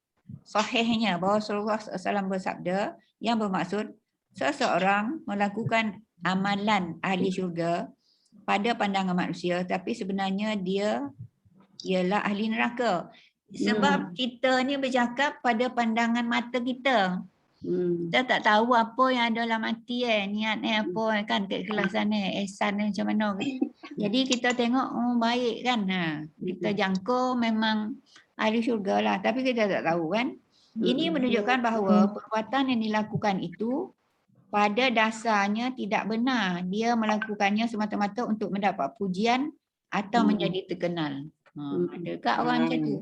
sahihnya bahawa Rasulullah SAW bersabda yang bermaksud seseorang melakukan amalan ahli syurga pada pandangan manusia tapi sebenarnya dia ialah ahli neraka. Sebab kita ni bercakap pada pandangan mata kita. Kita tak tahu apa yang ada dalam hati niat apa kan, keikhlasan ihsan macam mana. Jadi kita tengok baik kan. Kita jangka memang ahli syurga lah tapi kita tak tahu kan. Ini menunjukkan bahawa perbuatan yang dilakukan itu pada dasarnya tidak benar. Dia melakukannya semata-mata untuk mendapat pujian atau menjadi terkenal. Ada kat orang macam tu.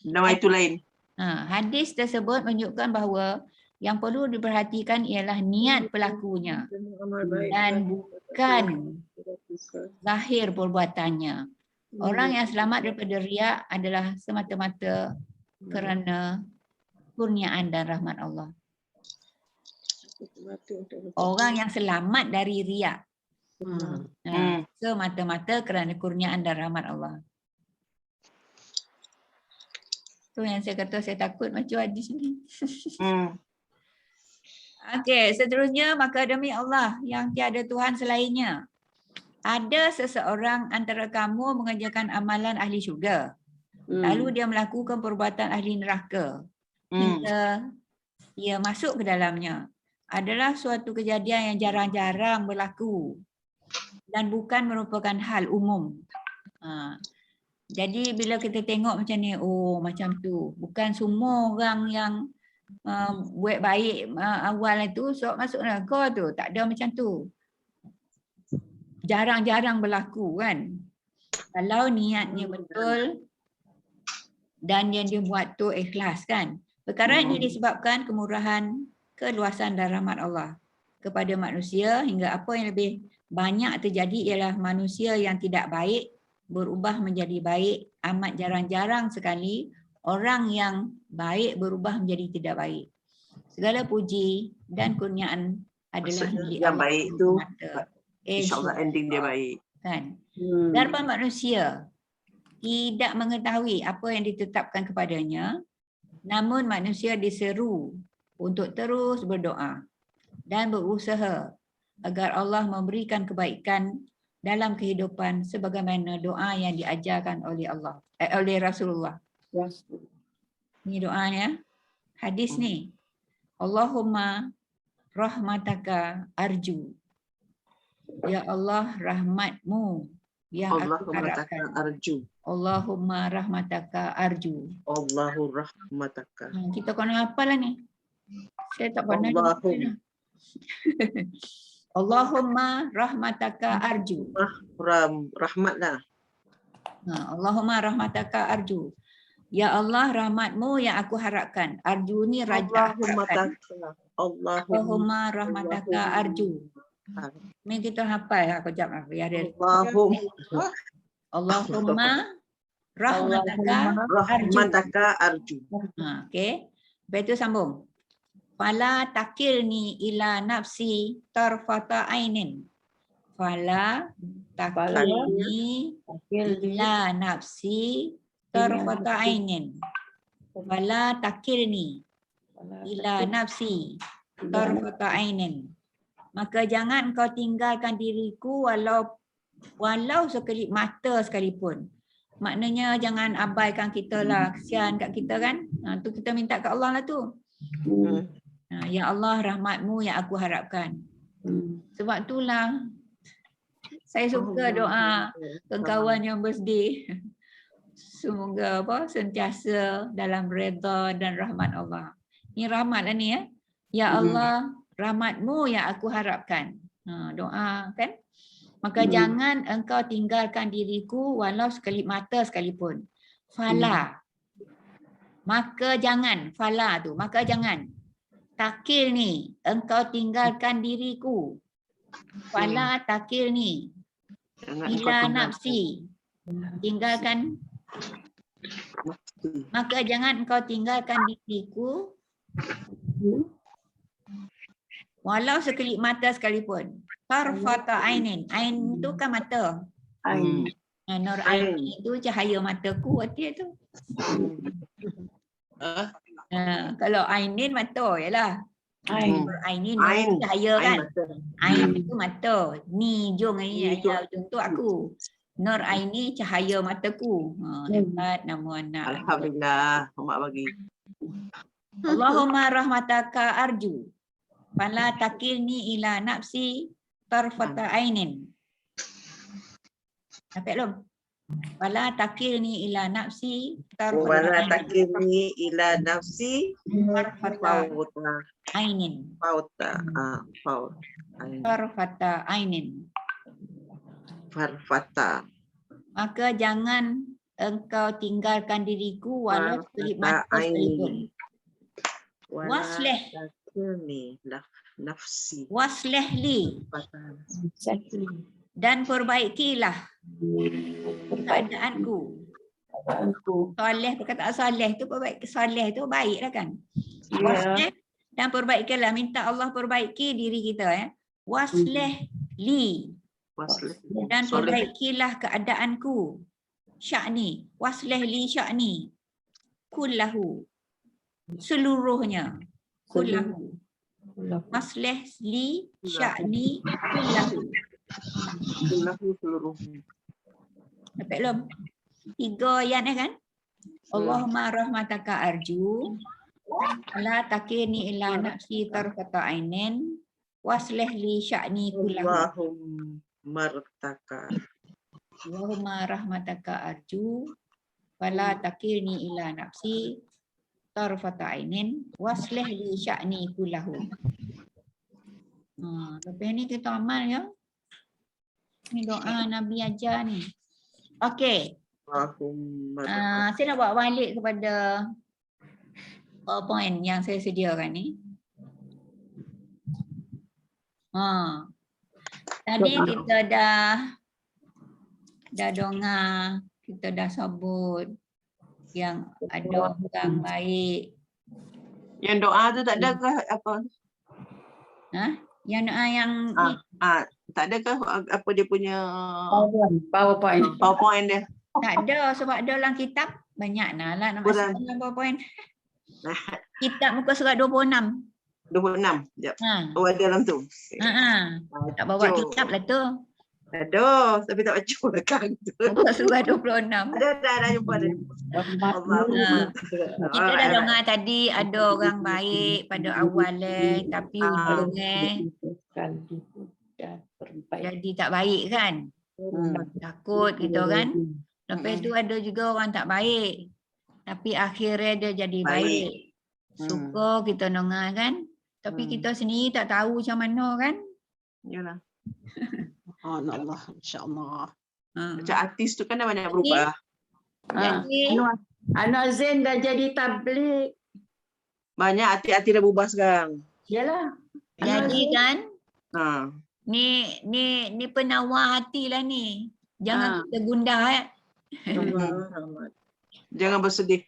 Nama itu lain. Hadis tersebut menunjukkan bahawa yang perlu diperhatikan ialah niat pelakunya dan bukan zahir perbuatannya. Orang yang selamat daripada riak adalah semata-mata kerana kurniaan dan rahmat Allah. Orang yang selamat dari riak semata-mata kerana kurniaan dan rahmat Allah. Tu yang saya kata saya takut macam hadis ni. Okey, seterusnya maka demi Allah yang tiada Tuhan selainnya. Ada seseorang antara kamu mengerjakan amalan ahli syurga. Lalu dia melakukan perbuatan ahli neraka. Hingga dia masuk ke dalamnya. Adalah suatu kejadian yang jarang-jarang berlaku. Dan bukan merupakan hal umum. Jadi bila kita tengok macam ni, macam tu. Bukan semua orang yang buat baik awal itu masuk neraka tu. Tak ada macam tu. Jarang-jarang berlaku kan. Kalau niatnya betul dan yang dia buat tu ikhlas kan. Perkara ini disebabkan kemurahan, keluasan dan rahmat Allah kepada manusia hingga apa yang lebih banyak terjadi ialah manusia yang tidak baik berubah menjadi baik. Amat jarang-jarang sekali orang yang baik berubah menjadi tidak baik. Segala puji dan kurniaan adalah milik yang Allah baik tu semata. InsyaAllah ending dia baik. Kan? Darpan manusia tidak mengetahui apa yang ditetapkan kepadanya, namun manusia diseru untuk terus berdoa dan berusaha agar Allah memberikan kebaikan dalam kehidupan sebagaimana doa yang diajarkan oleh oleh Rasulullah. Ini doanya, hadis ni. Allahumma rahmataka arju. Ya Allah, rahmatmu yang aku harapkan. Arju. Allahumma rahmataka arju. Allahu rahmataka. Kita kena hafal lah ni. Saya tak pernah. Allahumma rahmataka arju. Rahmat lah. Allahumma rahmataka arju. Ya Allah, rahmatmu yang aku harapkan. Arju ni raja Allahumma harapkan. taka. Allahumma. Allahumma rahmataka arju. Ni kita hafal lah kejap lah. Biar dia. Allahumma rahmataka arju. Rahmataka arju. Okey. Lepas tu sambung. Fala takilni ila nafsi tarfata ainin. Fala takilni ila nafsi tarfata ainin. Fala takilni ila nafsi tarfata ainin. Maka jangan kau tinggalkan diriku walau sekelip mata sekalipun. Maknanya jangan abaikan kita lah. Kesian kat kita kan. Tu kita minta kat Allah lah tu. Ya Allah, rahmatmu yang aku harapkan. Sebab itulah saya suka doa kawan yang birthday. Semoga sentiasa dalam redha dan rahmat Allah. Ni rahmat lah ni ya. Ya Allah, rahmatmu yang aku harapkan. Doa kan. Maka jangan engkau tinggalkan diriku walau sekelip mata sekalipun. Fala. Maka jangan. Fala tu. Maka jangan. Takil ni. Engkau tinggalkan diriku. Fala takil ni. Ila nafsi. Tinggalkan. Maka jangan engkau tinggalkan diriku. Walau sekelip mata sekalipun. Tarfata ainin. Ain tu kan mata. Nur aini tu cahaya mataku arti tu. Kalau ainin mata yalah. Ainin cahaya kan. Ain tu mata. Ni jong ni ya untuk aku. Nur aini cahaya mataku. Dapat nama anak. Alhamdulillah. Mak bagi. Allahumma rahmataka arju. Fala takilni ila nafsi tarfata ainin. Dapat belum? Fala takilni ila nafsi tarfata ainin. Tarfata ainin. Farfata. Maka jangan engkau tinggalkan diriku walau sekelip mata sekalipun. Waslih. Nafsi. Waslih li. Dan perbaikilah keadaanku. Soleh, perkataan soleh tu soleh tu baik lah kan. Waslih dan perbaikilah. Minta Allah perbaiki diri kita ya. Waslih li. Dan perbaikilah keadaanku. Sya'ni. Waslih li sya'ni. Kullahu. Seluruhnya. Kullahu. Waslih li sya'ni kullahu. Dapat belum? 3 ayat kan? Allahumma rahmataka arju. La takirni ila nafsi tarfata ainin. Waslih li sya'ni kullahu. Allahumma rahmataka arju. Fala takirni ila nafsi tarfata ainin. Waslih li sya'ni kullahu. Lepas ni kita amal ya. Ni doa Nabi ajar ni. Okey. Saya nak bawa balik kepada PowerPoint yang saya sediakan ni. Tadi kita dah dengar, kita dah sebut yang ada orang baik. Yang doa tu tak ada ke apa? Yang doa yang tak ada ke apa dia punya PowerPoint dia? tak ada sebab ada dalam kitab banyak lah nak masuk dalam PowerPoint. Kitab muka surat 26. 26. Sekejap. Oh ada dalam tu. Tak bawa kitab lah tu. Ada, tapi tak baca belakang tu. Muka surat 26. Dah jumpa dah. Kita dah dengar tadi ada orang baik pada awal tapi ujungnya jadi tak baik kan. Takut gitu kan. Lepas tu ada juga orang tak baik tapi akhirnya dia jadi baik. Suka kita dengar kan. Tapi kita sendiri tak tahu macam mana kan. Yalah. Allah, insya-Allah. Macam artis tu kan dah banyak berubah. Jadi Anak Zain dah jadi tabligh. Banyak hati-hati dah berubah sekarang. Yalah. Jadi kan Ha. ni penawar hati lah ni. Jangan kita gundah Jangan bersedih.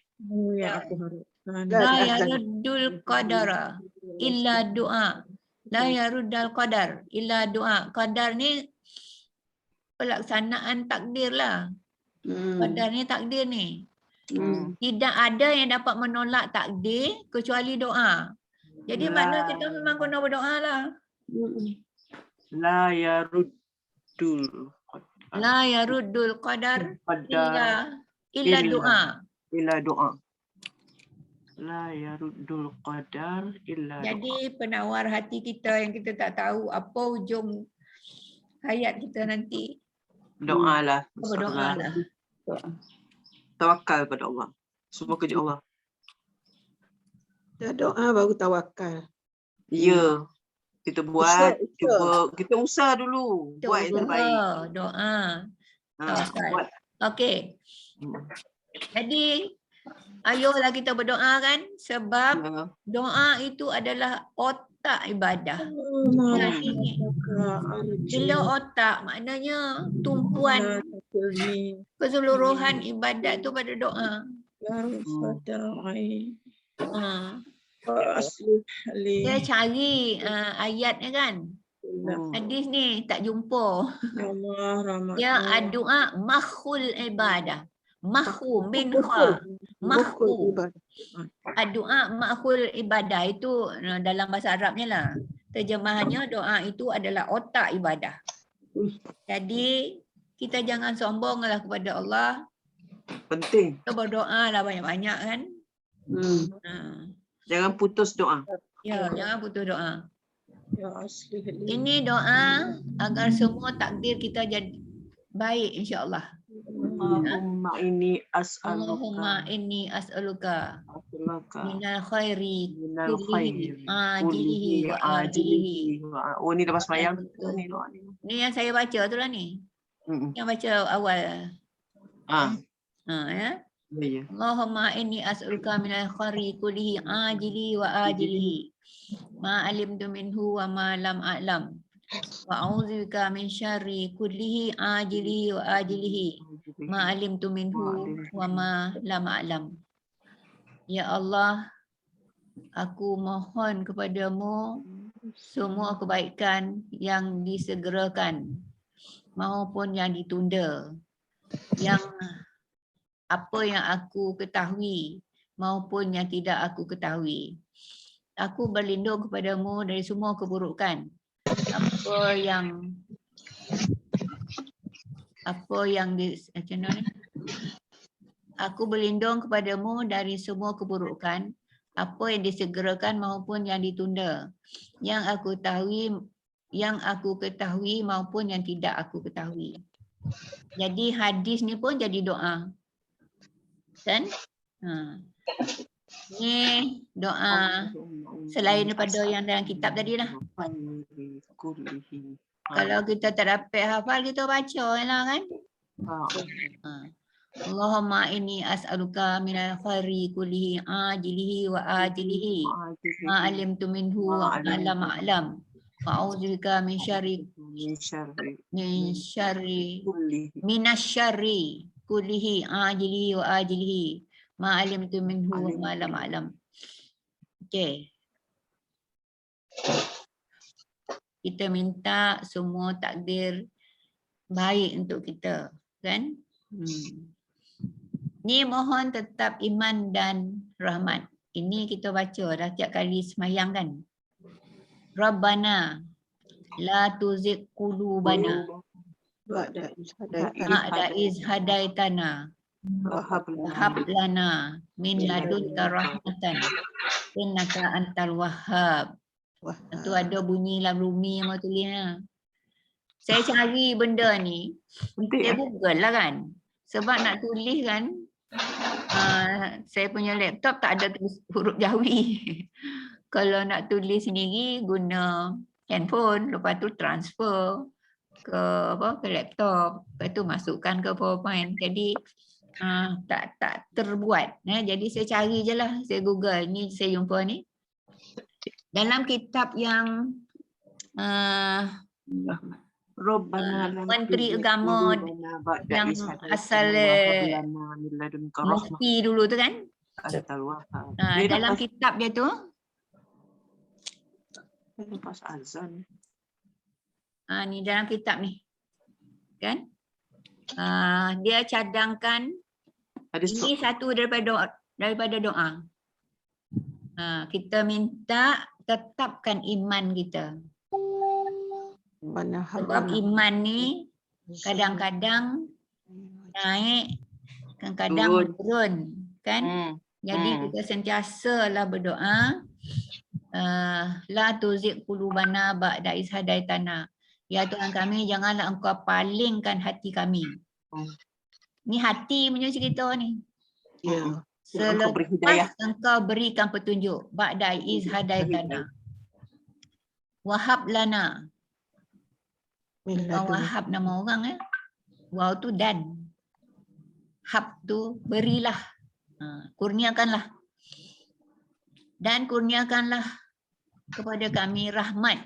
yang aku harapkan. La yaruddul qadara illa doa. La yaruddul qadar illa doa. Qadar ni pelaksanaan takdir lah. Qadar ni takdir ni. Tidak ada yang dapat menolak takdir kecuali doa. Jadi makna kita memang kena berdoa lah. La yaruddul La yaruddul qadar qadar illa doa. illa doa. La yaruddul qadar illa doa. Jadi penawar hati kita yang kita tak tahu apa ujung hayat kita nanti. Doalah. Berdoa lah. Tawakal pada Allah. Semua kerja Allah. Dah doa baru tawakal. Ya. Kita buat, Usaha. cuba kita usaha dulu. Kita Buat yang terbaik. doa. Ha, Tawakal. buat. Okey. Jadi ayolah kita berdoa kan sebab Ya. doa itu adalah otak ibadah. Jadi bila otak maknanya tumpuan keseluruhan ibadat tu pada doa. Dia cari ayatnya kan. Hadis ni tak jumpa. Ya doa makhul ibadah. Mahu minha. Mahu. Doa makhul ibadah itu dalam bahasa Arabnya lah. Terjemahannya doa itu adalah otak ibadah. Jadi kita jangan sombonglah kepada Allah. Penting. Kita berdoa lah banyak-banyak kan. Jangan putus doa. Ya, jangan putus doa. Ya asli. Ini doa agar semua takdir kita jadi baik insya-Allah. Allahumma inni Allahumma as'aluka inni as'aluka as'aluka minal khairi minal kullihi khairi ajilihi wa ajilihi. Oh, ni lepas sembahyang. Ni doa ni. Ni yang saya baca tu lah ni. Yang baca awal. Ah, Ya. ya. Allahumma inni as'aluka minal khairi kullihi ajili wa ajilihi. Ma alimtu minhu wa ma lam a'lam. Wa a'udzubika min syarri kullihi ajilihi wa ajilihi. Ma alimtu minhu wa ma lam a'lam. Ya Allah, aku mohon kepadamu semua kebaikan yang disegerakan maupun yang ditunda. Yang apa yang aku ketahui maupun yang tidak aku ketahui. Aku berlindung kepadamu dari semua keburukan. Aku berlindung kepadamu dari semua keburukan, apa yang disegerakan maupun yang ditunda. Yang aku ketahui maupun yang tidak aku ketahui. Jadi hadis ni pun jadi doa. Kan? Ni doa selain daripada yang dalam kitab tadi lah. Kalau kita tak dapat hafal, kita baca lah kan. Allahumma inni as'aluka minal khairi kullihi ajilihi wa ajilihi. Ma alimtu minhu wa ma lam a'lam. Wa a'udzubika min syarri minasyarri kullihi ajilihi wa ajilihi. Ma alimtu minhu wa ma lam a'lam. Okey. Kita minta semua takdir baik untuk kita, kan? Ni mohon tetap iman dan rahmat. Ini kita baca dah tiap kali sembahyang kan. Rabbana la tuzigh qulubana ba'da iz hadaitana wahab lana min ladunka rahmatan innaka antal wahhab. Itu ada bunyi dalam Rumi yang mau tulis lah. Saya cari benda ni, saya Google lah kan. Sebab nak tulis kan, saya punya laptop tak ada tulis huruf Jawi. Kalau nak tulis sendiri guna handphone, lepas tu transfer ke laptop, lepas tu masukkan ke PowerPoint. Jadi tak terbuat. Jadi saya cari je lah, saya Google. Ni saya jumpa ni. Dalam kitab yang Rabbana la Menteri tuzigh Agama qulubana ba'da yang idh hadaytana asal wa hab lana min ladunka rahmah mufti dulu tu kan. antal wahhab. Dia Dalam lepas, kitab dia tu, lepas azan. ni dalam kitab ni. Kan? Dia cadangkan Ada ini satu daripada doa. Kita minta tetapkan iman kita. Sebab iman ni kadang-kadang naik, kadang-kadang turun, kan? Jadi kita sentiasalah berdoa, la tuzigh qulubana ba'da idh hadaitana. Ya Tuhan kami, janganlah Engkau palingkan hati kami. Ni hati punya cerita ni. Ya. Engkau beri hidayah. Selepas Engkau berikan petunjuk, ba'da idh hadaitana. Wahab lana. Wahab nama orang Wow tu dan. Hab tu berilah. Kurniakanlah. Dan kurniakanlah kepada kami rahmat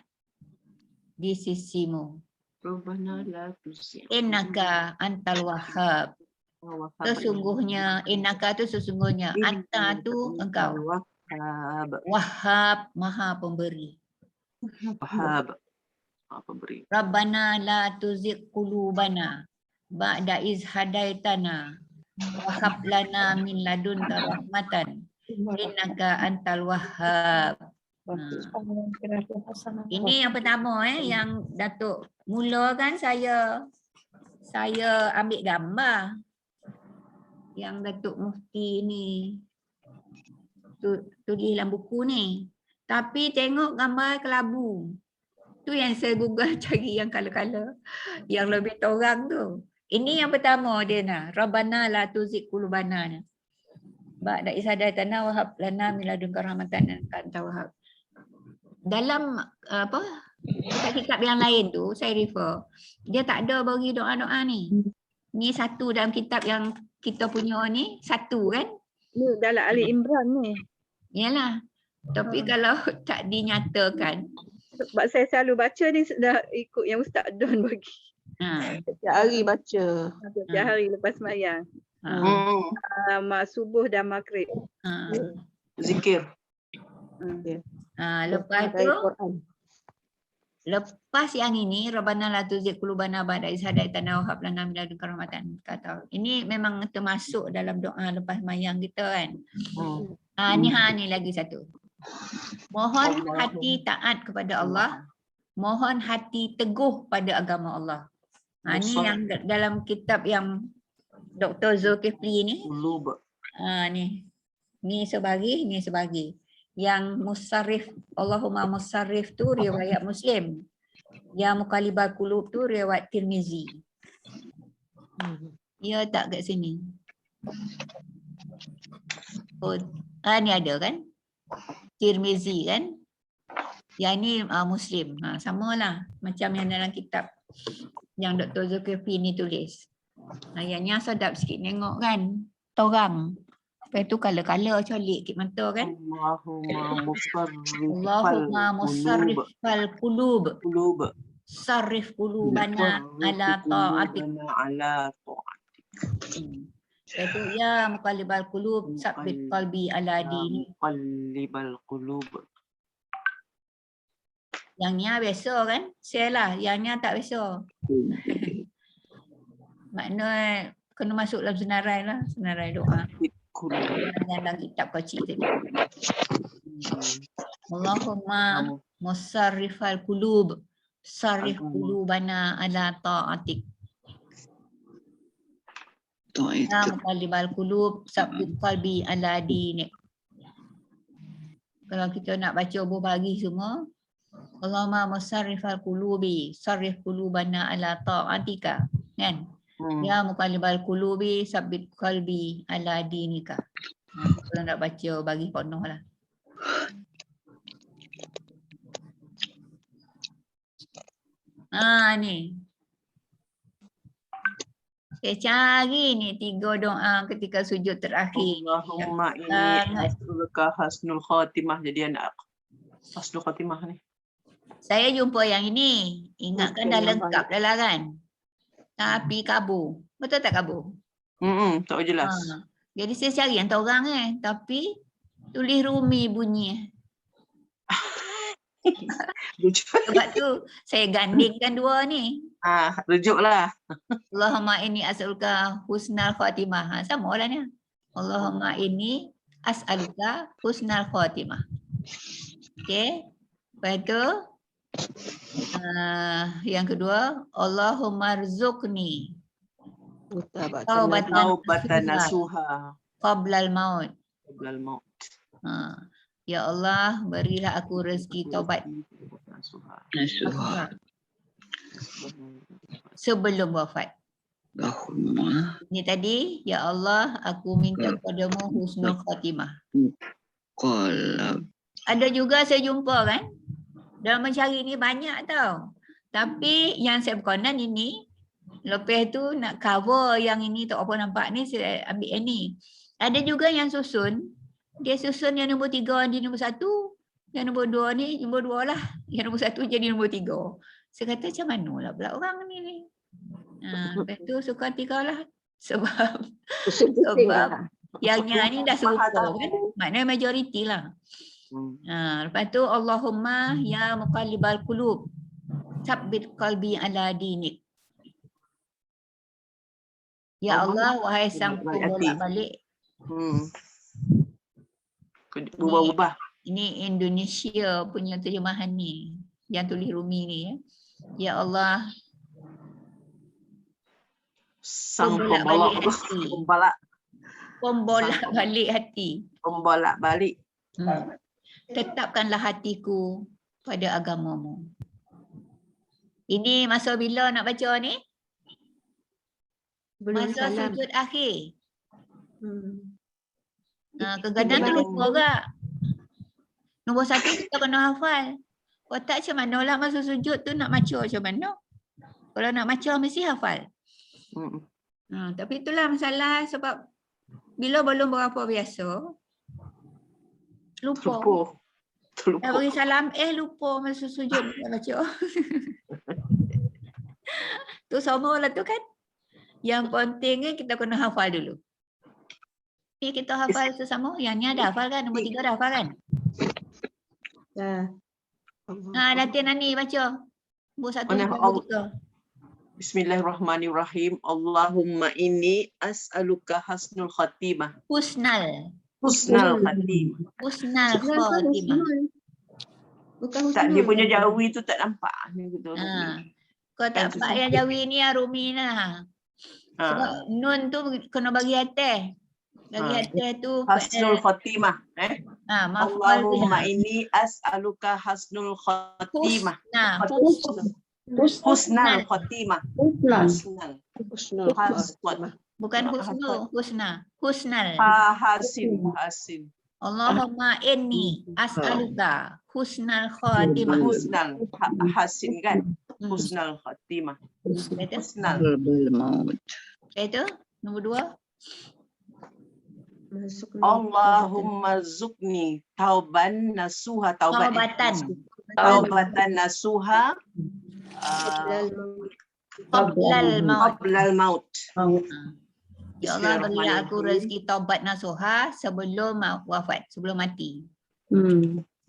di sisimu. Rabbana la tuzigh Innaka antal wahhab. Sesungguhnya, innaka tu sesungguhnya. Anta tu engkau. Wahhab. Wahhab, maha pemberi. Wahhab. Apa beri? Rabbana la tuzigh qulubana ba'da iz hadaitana wa hab lana min ladunka rahmatan innaka antal wahhab. Ini yang pertama yang Datuk mula kan saya ambil gambar yang Datuk Mufti ni tulis dalam buku ni. Tapi tengok gambar kelabu. Tu yang saya Google cari yang color-color. Yang lebih torang tu. Ini yang pertama dia nak. Rabbana la tuzigh qulubana. Ba'da idh hadaitana wa hab lana min ladunka rahmatan anta wahhab. Dalam kitab yang lain tu saya refer. Dia tak ada bagi doa-doa ni. Ni satu dalam kitab yang kita punya ni, satu kan? Ni dalam Ali Imran ni. Yalah. Tapi kalau tak dinyatakan, Sebab saya selalu baca ni sudah ikut yang Ustaz Don bagi. Setiap hari baca. Setiap hari lepas sembahyang. Mak subuh dan maghrib. Zikir. Lepas tu, lepas yang ini, Rabbana la tuzigh qulubana ba'da idh hadaitana wa hab lana min ladunka rahmatan. Kata. Ini memang termasuk dalam doa lepas sembahyang kita kan. Ni lagi satu. Mohon hati taat kepada Allah. Mohon hati teguh pada agama Allah. Ni yang dalam kitab yang Dr. Zulkifli ni. Ni sebagi. Yang musarrif, Allahumma musarrif tu riwayat Muslim. Yang muqallibal qulub tu riwayat Tirmizi. Ya tak kat sini. Ni ada kan? Tirmizi kan? Yang ni Muslim. Samalah macam yang dalam kitab yang Dr. Zulkifli ni tulis. Ayatnya sedap sikit tengok kan? Torang. Lepas tu color-color colik kit mata kan? Allahumma musarrifal qulub. Sarrif qulubana ala ta'atik. Itu ya muqallibal qulub sabbit qalbi ala dini. Muqallibal qulub. Yang ni biasa kan? Saya lah, yang ni tak biasa. Makna kena masuk dalam senarai lah, senarai doa. Dalam kitab kecil tadi. Allahumma musarrifal qulub sarrif qulubana ala ta'atik. Ya muqallibal qulub sabbit qalbi ala dinik. Kalau kita nak baca berbagi semua, Allahumma musarrifal qulubi sarrif qulubana ala ta'atika, kan? Ya muqallibal qulubi sabbit qalbi ala dinika. Kalau nak baca bagi penuh lah. Ni. Saya cari ni 3 doa ketika sujud terakhir. Allahumma inni Sangat. as'aluka hasnul khatimah. Jadi anak hasnul khatimah ni. Saya jumpa yang ini. Ingatkan dah lengkap dah lah kan. Tapi kabur. Betul tak kabur? Tak jelas. Jadi saya cari yang tahu orang tapi tulis Rumi bunyi. Sebab tu saya gandingkan dua ni. Rujuklah. Allahumma inni as'aluka husnal khatimah. Sama lah ni. Allahumma inni as'aluka husnal khatimah. Okey. Lepas tu yang kedua, Allahumma rzuqni taubatan nasuha qablal maut. Ya Allah, berilah aku rezeki taubat sebelum wafat. Ini tadi, ya Allah, aku minta kepadamu husnul khatimah. Ada juga saya jumpa kan, dalam mencari ni banyak tau. Tapi yang saya berkenan ini, lepas tu nak cover yang ini tak apa nampak ni, saya ambil yang ni. Ada juga yang susun, dia susun yang nombor 3 di nombor 1, yang nombor 2 ni nombor 2 lah, yang nombor 1 jadi nombor 3. Saya kata macam mana lah pula orang ni. Lepas tu suka 3 lah. Sebab yang ni dah serupa kan, maknanya majoriti lah. Lepas tu Allahumma ya muqallibal qulub tsabbit qalbi ala dinik. Ya Allah, wahai sang pembolak-balik. Ubah-ubah. Ini Indonesia punya terjemahan ni, yang tulis Rumi ni ya. Ya Allah, Sang pembolak-balik hati. Pembolak-balik. Tetapkanlah hatiku pada agamamu. Ini masa bila nak baca ni? Masa sujud akhir. Kadang-kadang terlupa tak? Nombor 1 kita kena hafal. Kalau tak macam mana lah masa sujud tu nak baca macam mana? Kalau nak baca mesti hafal. Tapi itulah masalah sebab bila belum berapa biasa, lupa. Dah bagi salam, lupa masa sujud nak baca. Tu sama lah tu kan. Yang pentingnya kita kena hafal dulu. Kita hafal sesama. Yang ni ada hafal kan? Nombor 3 dah hafal kan? Latihan Nani baca. Nombor 1 nombor 3. Bismillahirrahmanirrahim. Allahumma inni as'aluka hasnul khatimah. Husnal Khatimah. Husnal khatimah. Bukan Tak, husnul. dia punya jawi tu tak nampak. Kau tak nampak yang jawi ni Rumi lah. Sebab nun tu kena bagi atas. Bagi atas tu hasnul khatimah. Allahumma inni as'aluka hasnul khatimah. Husnal khatimah. Bukan husnul, husnal. Hasin. Allahumma inni as'aluka husnal khatimah. Husnal hasin kan? Husnal khatimah. Husnal. Itu nombor 2. Allahumma zukni tauban nasuha. Taubatan nasuha qablal maut. Ya Allah, berilah aku rezeki taubat nasuha sebelum wafat, sebelum mati.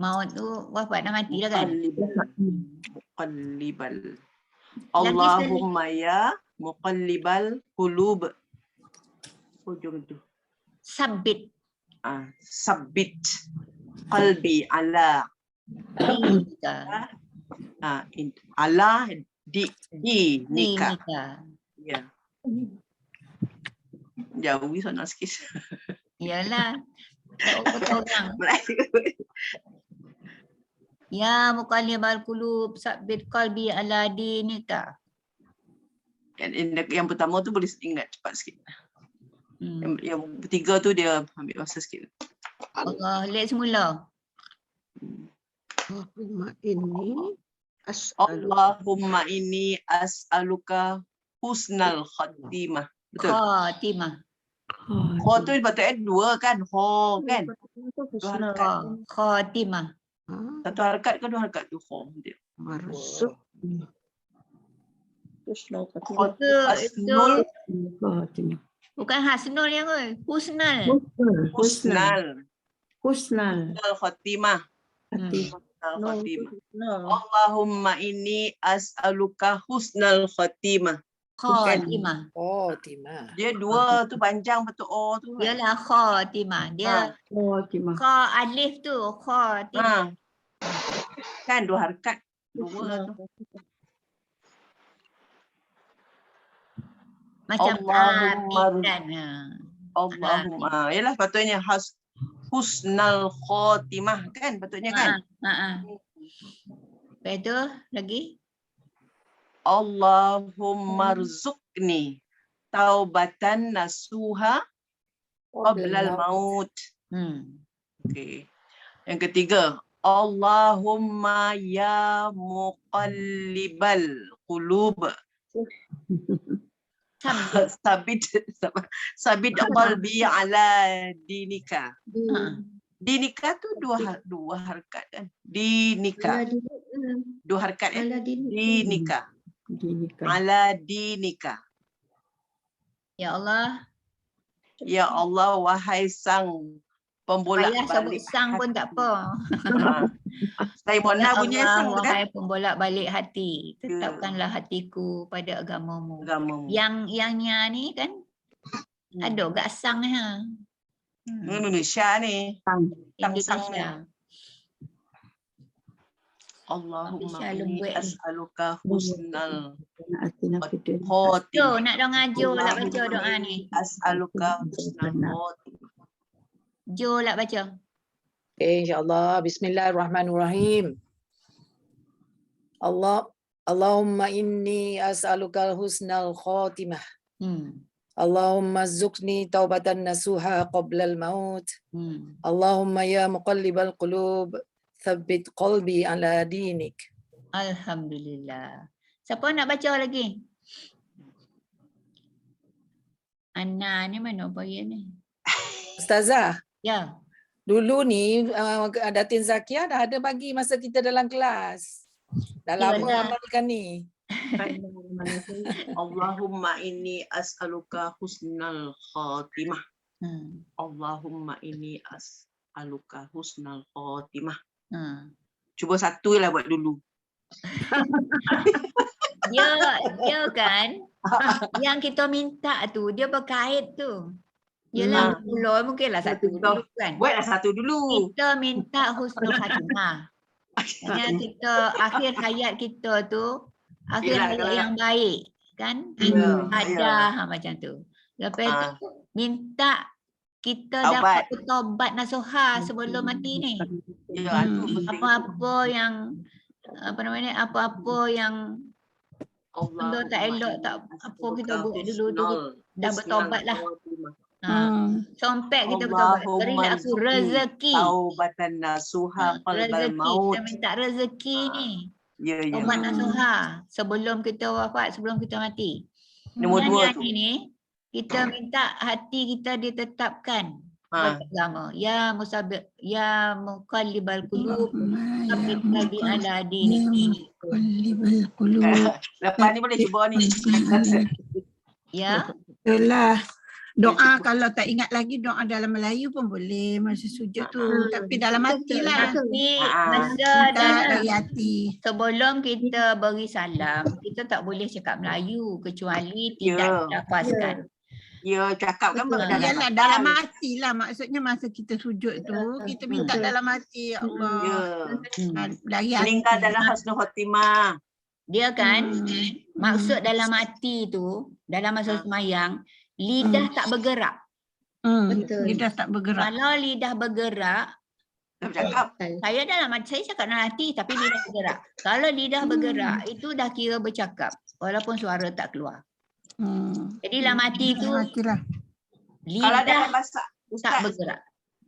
Maut tu wafat dah mati dah kan? Muqallibal. Allahumma ya muqallibal qulub. Hujung tu. Sabbit. Sabbit qalbi ala ala di nikah. Ya. Jauh sana sikit. Iyalah. Ya muqallibal qulub sabbit qalbi ala dinika. Yang pertama tu boleh ingat cepat sikit. Yang ketiga tu dia ambil masa sikit. Allah, lihat semula. Allahumma inni as'aluka husnal khatimah. Betul. Khatimah. Kho tu patutnya 2 kan? Kho kan? 2 harakat. Khatimah. Satu harakat ke 2 harakat tu kho. Marzuk. Hasnul. Khatimah. Bukan Hasnul yang Husnal. Husnal. Husnal. Husnal. Husnal khatimah. Khatimah. Husnal khatimah. Allahumma inni as'aluka husnal khatimah. Khatimah. Oh, Timah. Dia 2 tu panjang betul O tu. Kan? Ialah khatimah. Dia Khatimah. kha alif tu khatimah. Kan 2 harakat. 2 tu. Macam Allahumma apikan. Allahumma. Yalah patutnya husnal khatimah kan? Patutnya kan? Lepas tu lagi. Allahumma rzuqni taubatan nasuha qablal maut. Okey. Yang ketiga, Allahumma ya muqallibal qulub. Sabit qalbi ala dinika. Dinika tu dua harakat kan? Dinika. 2 harakat kan? Dinika. Ala dinika. Ya Allah. Ya Allah, wahai sang pembolak Payah sebut balik sang pun tak apa. Saya Mona punya Allah, sang tu kan? wahai pembolak balik hati, tetapkanlah hatiku pada agamamu. Yang ni kan ada gak sang ha. Indonesia ni. Indonesia. Allahumma Indonesia inni lembut ni. as'aluka husnal Tu khotimah. nak dah ngajo lah baca doa ni. As'aluka husnal khotimah. Jo lah baca. Okay, insyaAllah. Bismillahirrahmanirrahim. Allahumma inni as'alukal husnal khatimah. Allahumma zukni taubatan nasuha qablal maut. Allahumma ya muqallibal qulub thabbit qalbi ala dinik. Alhamdulillah. Siapa nak baca lagi? Anna ni mana bayar ni? Ustazah, Ya. dulu ni Datin Zakia dah ada bagi masa kita dalam kelas. Dah lama amalkan ni. Allahumma inni as'aluka husnal khatimah. Allahumma inni as'aluka husnal khatimah. Cuba satu lah buat dulu. Dia kan yang kita minta tu dia berkait tu. Yelah mula mungkinlah satu dulu kan. Buatlah satu dulu. Kita minta husnul khatimah. Maksudnya kita akhir hayat kita tu akhir hayat yang baik kan. Ada macam tu. Lepas tu minta kita dapat bertaubat nasuha sebelum mati ni. Apa-apa yang apa-apa yang benda tak elok tak apa kita buat dulu dah bertaubat lah. Sompek kita bertaubat. Berilah aku rezeki. Taubatan nasuha qalbal maut. Kita minta rezeki ni. Ya. Taubat nasuha sebelum kita wafat, sebelum kita mati. Nombor 2 tu. Ni kita minta hati kita ditetapkan beragama. Ya musabbiq, ya muqallibal qulub, tsabbit qalbi ala dinik. Muqallibal qulub. Lepas ni boleh cuba ni. Ya. Itulah. Doa kalau tak ingat lagi doa dalam Melayu pun boleh masa sujud tu. Tapi dalam hati lah. Tapi masa dalam hati. Sebelum kita beri salam, kita tak boleh cakap Melayu kecuali tidak didapaskan. Ya, cakap kan Yalah, dalam hati lah. Maksudnya masa kita sujud tu, kita minta dalam hati. Ya Allah. Dari hati. Meninggal dalam husnul khatimah. Dia kan, maksud dalam hati tu, dalam masa semayang, lidah tak bergerak. Betul. Lidah tak bergerak. Kalau lidah bergerak, saya dalam hati, saya cakap dalam hati tapi lidah bergerak. Kalau lidah bergerak, itu dah kira bercakap. Walaupun suara tak keluar. Jadi dalam hati tu, lidah kalau dalam bahasa tak bergerak.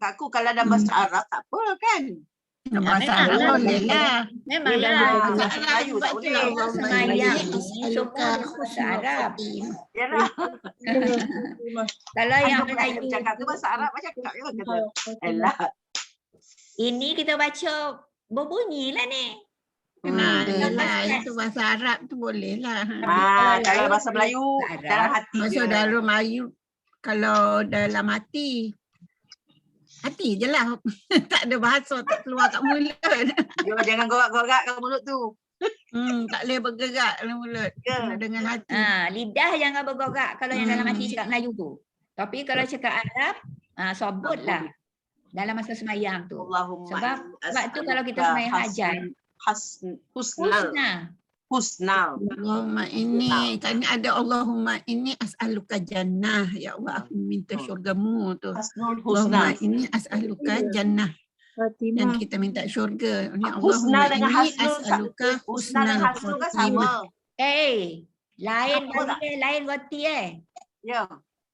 Aku kalau dalam bahasa Arab tak apa kan? Bahasa Arab boleh lah. Memanglah bahasa Melayu tak boleh. semayang semua bahasa Arab. Yalah. Kalau yang Yang Melayu cakap tu bahasa Arab macam cakap je kata. Elah. ini kita baca berbunyi lah ni. Yelah, itu bahasa Arab tu boleh lah. Kalau bahasa Melayu dalam hati Maksud je. dalam Melayu, kalau dalam hati je lah. Tak ada bahasa, tak keluar kat mulut. Jangan gorak-gorak kat mulut tu. Tak boleh bergerak dalam mulut. Kena dengan hati. Lidah jangan bergorak kalau yang dalam hati cakap Melayu tu. Tapi kalau cakap Arab, sebutlah dalam masa semayang tu. Sebab tu kalau kita semayang hajat, husnal. Allahumma ini, kan ada Allahumma ini as'aluka jannah. Ya Allah, aku minta syurgamu tu. Allahumma ini as'aluka jannah. Dan kita minta syurga. Ini Allahumma ini as'aluka husnal khotimah. Lain bagi lain roti Ya.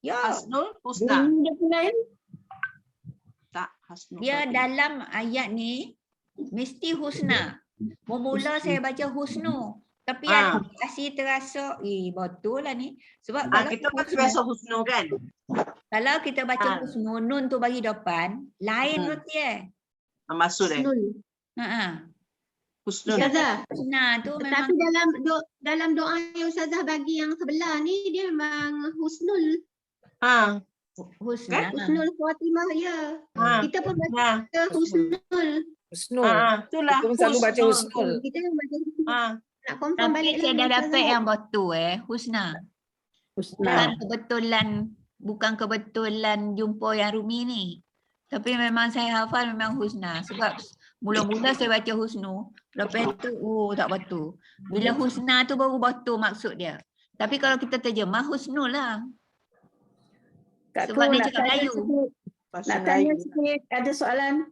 Ya. Hasnul husna. Tak, hasnul. Dia dalam ayat ni mesti husna. Mula saya baca husnu. Tapi kasih terasa, betul lah ni. Sebab kalau kita kan biasa husnu kan. Kalau kita baca husnu, nun tu bagi depan, lain roti Maksud husnul. Ustazah, husna tu memang. tapi dalam doa yang Ustazah bagi yang sebelah ni, dia memang husnul. Husna. Husnul khatimah, ya. Kita pun baca husnul. Husnul. Itulah. Kita selalu baca husnul. Kita yang baca husnul. Nak confirm Tapi balik saya dah lagi, dapat Ustazah. yang betul husna. Bukan kebetulan jumpa yang Rumi ni. Tapi memang saya hafal memang husna. Sebab mula-mula saya baca husnu, lepas tu tak betul. Bila husna tu baru betul maksud dia. Tapi kalau kita terjemah husnul lah. Sebab dia cakap Melayu. Nak tanya sikit, ada soalan?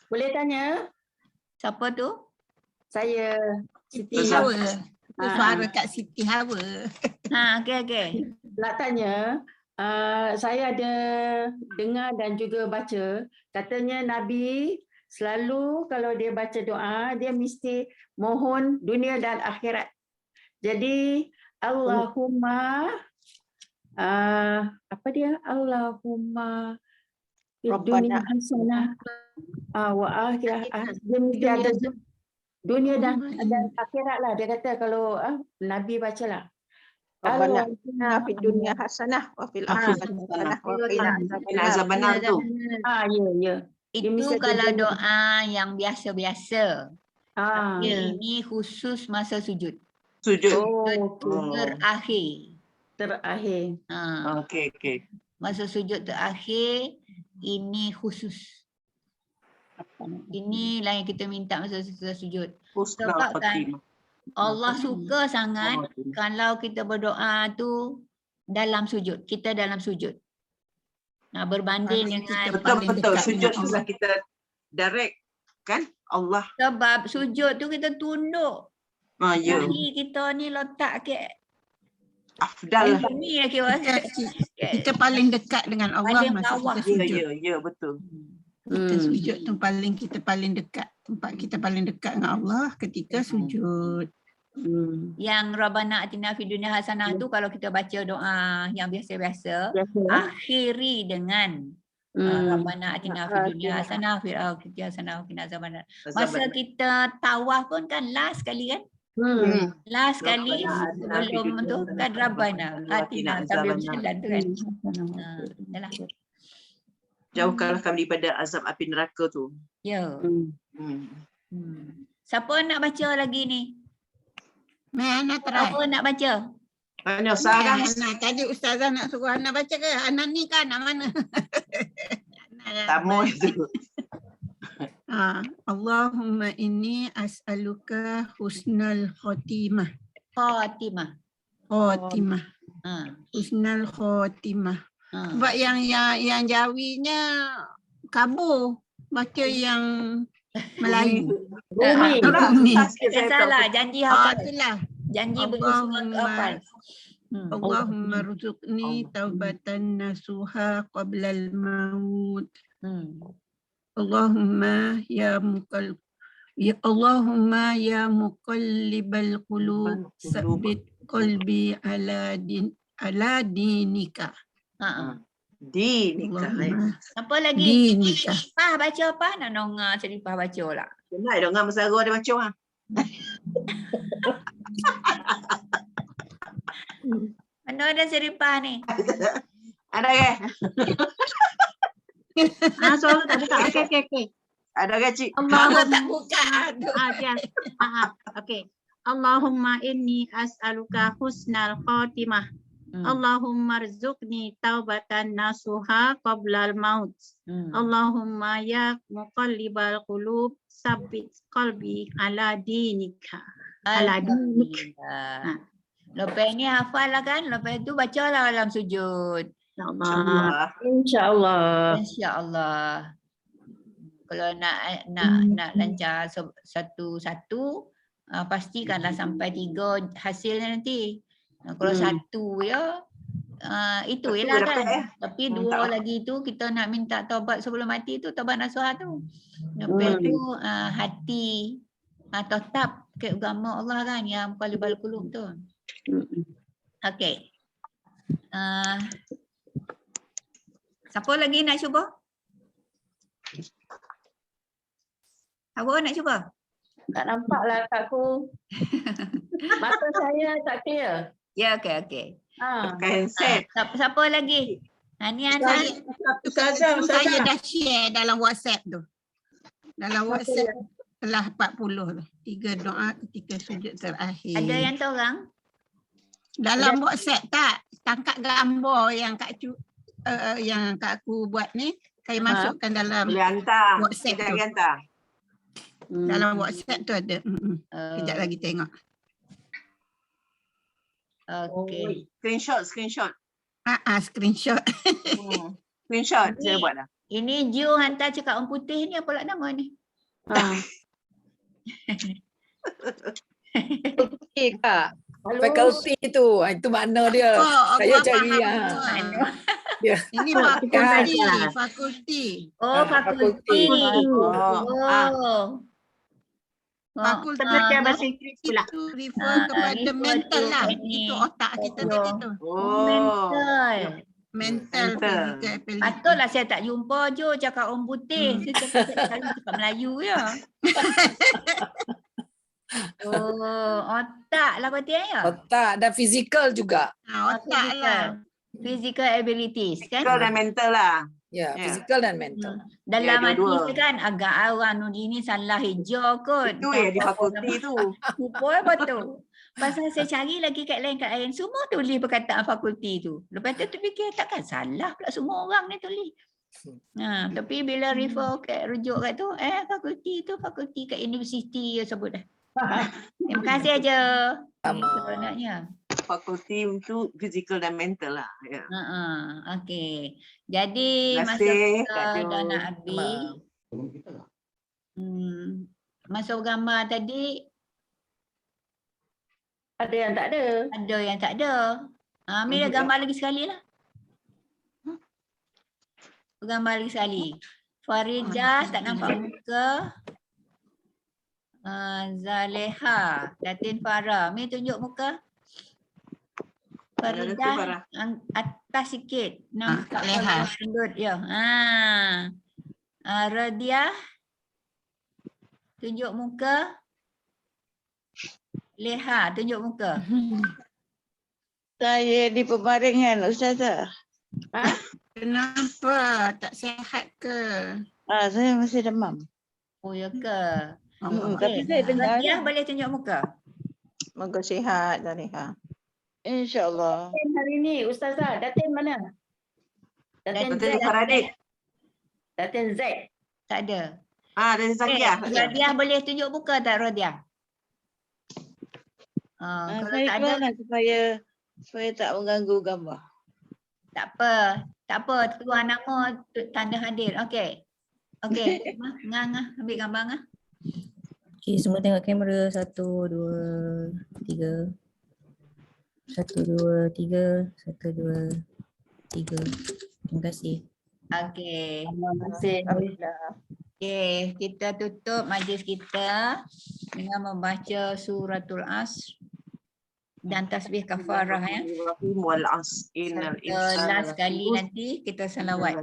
Boleh tanya? Siapa tu? Saya. Siti Hawa. Itu suara kat Siti Hawa. Okey. Nak tanya, saya ada dengar dan juga baca, katanya Nabi selalu kalau dia baca doa, dia mesti mohon dunia dan akhirat. Jadi, Allahumma, apa dia? Allahumma dunia hasanah wa akhirah. Dia mesti ada dunia dan akhirat lah. Dia kata kalau Nabi bacalah. Rabbana atina fid dunya hasanah wa fil akhirati hasanah wa qina azabannar tu. Ya. Itu kalau doa yang biasa-biasa. Ini khusus masa sujud. Terakhir. Okey. Masa sujud terakhir ini khusus. Inilah yang kita minta masa sujud. Sebab kan Allah suka sangat kalau kita berdoa tu dalam sujud. Kita dalam sujud. Berbanding dengan betul sujud susah kita direct kan Allah. Sebab sujud tu kita tunduk. Kaki kita ni letak ke afdal. Ni kira kita paling dekat dengan Allah masa kita sujud. Ya, betul. Kita sujud tu kita paling dekat. Tempat kita paling dekat dengan Allah ketika sujud. Yang Rabbana atina fid dunya hasanah tu kalau kita baca doa yang biasa-biasa, akhiri dengan Rabbana atina fid dunya hasanah fil akhirati hasanah wa qina azabannar. Masa kita tawaf pun kan last kali kan? Last kali sebelum tu kan Rabbana atina sambil berjalan tu kan. Yalah. Jauhkanlah kami daripada azab api neraka tu. Ya. Siapa nak baca lagi ni? Ana try. Siapa nak baca? Mana Sarah? Tadi Ustazah nak suruh Ana baca ke? Ana ni kan anak mana? Tamu itu. Allahumma inni as'aluka husnal khotimah. Husnal khotimah. Sebab yang Jawinya kabur baca yang Melayu. Rumi. Salah, janji hafal. Itulah. Janji berusaha hafal. Allahumma rzuqni taubatan nasuha qablal maut. Allahumma ya muqallibal qulub sabbit qalbi ala dinika. Dinika. Apa lagi? Dinika. Seripah baca apa? Nak nongah Seripah baca lah. Kenal dong dengan Mesara ada macam ah. Mana ada Seripah ni? Ada ke? Soalan tak buka. Okey. Ada ke cik? Mama tak buka. Yes. Okey. Allahumma inni as'aluka husnal khatimah. Allahumma rzuqni taubatan nasuha qablal maut. Allahumma ya muqallibal qulub sabbit qalbi ala dinika. Ala dinika. Lepas ni hafal lah kan? Lepas tu baca lah dalam sujud. InsyaAllah. InsyaAllah. InsyaAllah. Kalau nak lancar satu-satu, pastikanlah sampai 3 hasilnya nanti. Kalau 1 ya, itu je lah kan. Tapi 2 lagi tu kita nak minta taubat sebelum mati tu, taubat nasuha tu. Lepas tu hati tetap ke agama Allah kan, yang qalbal qulub tu. Okey. Siapa lagi nak cuba? Siapa nak cuba? Tak nampak lah kakku. Mata saya tak clear. Ya, okey. Pakai handset. Siapa lagi? Ni Hasan. Saya dah share dalam WhatsApp tu. Dalam WhatsApp telah 40 tu. 3 doa ketika sujud terakhir. Ada yang torang? Dalam WhatsApp tak tangkap gambar yang yang Kak Aku buat ni, saya masukkan dalam Boleh hantar. WhatsApp tu. Hantar. Dalam WhatsApp tu ada. Kejap lagi tengok. Okey. Screenshot. Screenshot. Screenshot saya buat dah. Ini Ju hantar cakap orang putih ni, apa lah nama ni? Okey Kak. Faculty tu. Itu makna dia. Saya cari Ini fakulti. Oh, fakulti. Fakulti bahasa Inggeris pula. itu refer kepada mental lah. Itu otak kita tadi tu. Mental physical ability. Patutlah saya tak jumpa Jo cakap orang putih. Saya cakap Melayu je. Otak lah kata ya. Otak dan fizikal juga. Otak lah. Physical abilities kan. Physical dan mental lah. Ya, fizikal dan mental. Dalam hati dua-dua. tu kan agak orang ni salah hijau kot. Itu yang di fakulti tu. Rupa betul. Pasal saya cari lagi kat lain semua tulis perkataan fakulti tu. Lepas tu terfikir takkan salah pula semua orang ni tulis. Tapi bila refer kat rujuk kat tu, fakulti tu fakulti kat universiti ya sebut dah. Terima kasih aja. Sebenarnya. Fakulti untuk physical dan mental lah. Ya. Okey. Jadi Terima masa kasih, kita Kak Jo. dah nak habis. Masuk gambar tadi Ada yang tak ada. ada yang tak ada. Ambil gambar lagi sekali lah. Gambar lagi sekali. Faridah tak nampak muka. Zaleha, Datin Farah. Mi tunjuk muka. Faridah atas sikit. Nampak leha. Sundut ya. Radiah tunjuk muka. Leha tunjuk muka. Saya di pembaringan Ustazah. Kenapa? Tak sihat ke? Saya masih demam. Oh ya ke? Tapi saya dengar. Radiah boleh tunjuk muka. Moga sihat Zaliha. InsyaAllah. Datin hari ni Ustazah, Datin mana? Datin Z. Betul Faradik. Datin Z. Tak ada. Dari Zakiah. Radiah boleh tunjuk muka tak Radiah? Kalau Saya tak ada, keluar supaya tak mengganggu gambar. tak apa. Keluar nama tanda hadir. Okey. Ngah, ambil gambar ngah. Okey, semua tengok kamera. 1, 2, 3. 1, 2, 3. 1, 2, 3. Terima kasih. Okey. Terima kasih. Alhamdulillah. Okey, kita tutup majlis kita dengan membaca suratul Asr dan tasbih kafarah ya. Wal asr innal Last kali nanti kita salawat.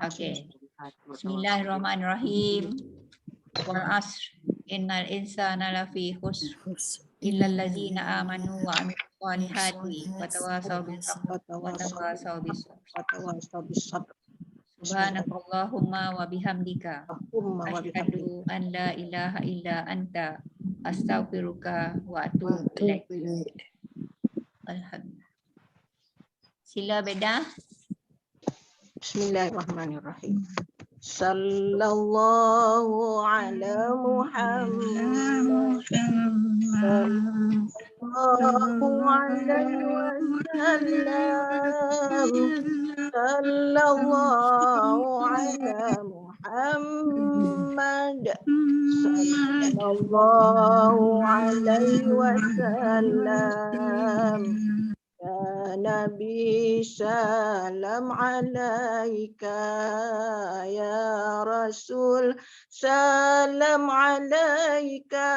Okey. Bismillahirrahmanirrahim. Wal asr innal insana lafi khusr illa allazina amanu wa amilus solihati wa tawasaw bil haqq wa tawasaw bis sabr. Subhanakallahumma wa bihamdika asyhadu an la ilaha illa anta astaghfiruka wa atubu ilaik. Alhamdulillah. Sila Beda. Bismillahirrahmanirrahim. Sallallahu ala Muhammad. Sallallahu alaihi wasallam. Sallallahu ala Muhammad. Sallallahu alaihi wasallam. Ya Nabi salam alaika, ya Rasul salam alaika,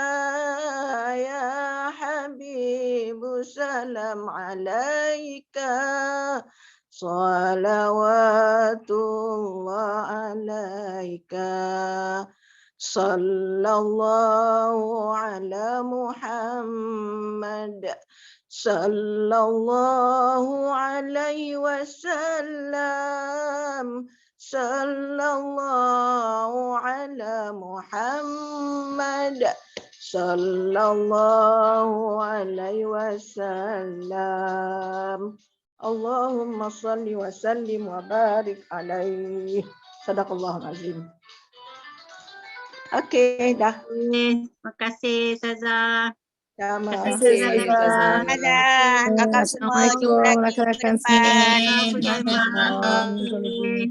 ya Habibu salam alaika, salawatullah alaika. Sallallahu ala Muhammad. Sallallahu alaihi wasallam. Sallallahu ala Muhammad. Sallallahu alaihi wasallam. Allahumma salli wa sallim wa barik alaihi. Sadaqallahul azim. Okey, dah. Terima kasih Ustazah. Terima kasih, Ustazah. Ada kakak semua Assalamualaikum jumpa lagi rakan-rakan minggu depan. sini.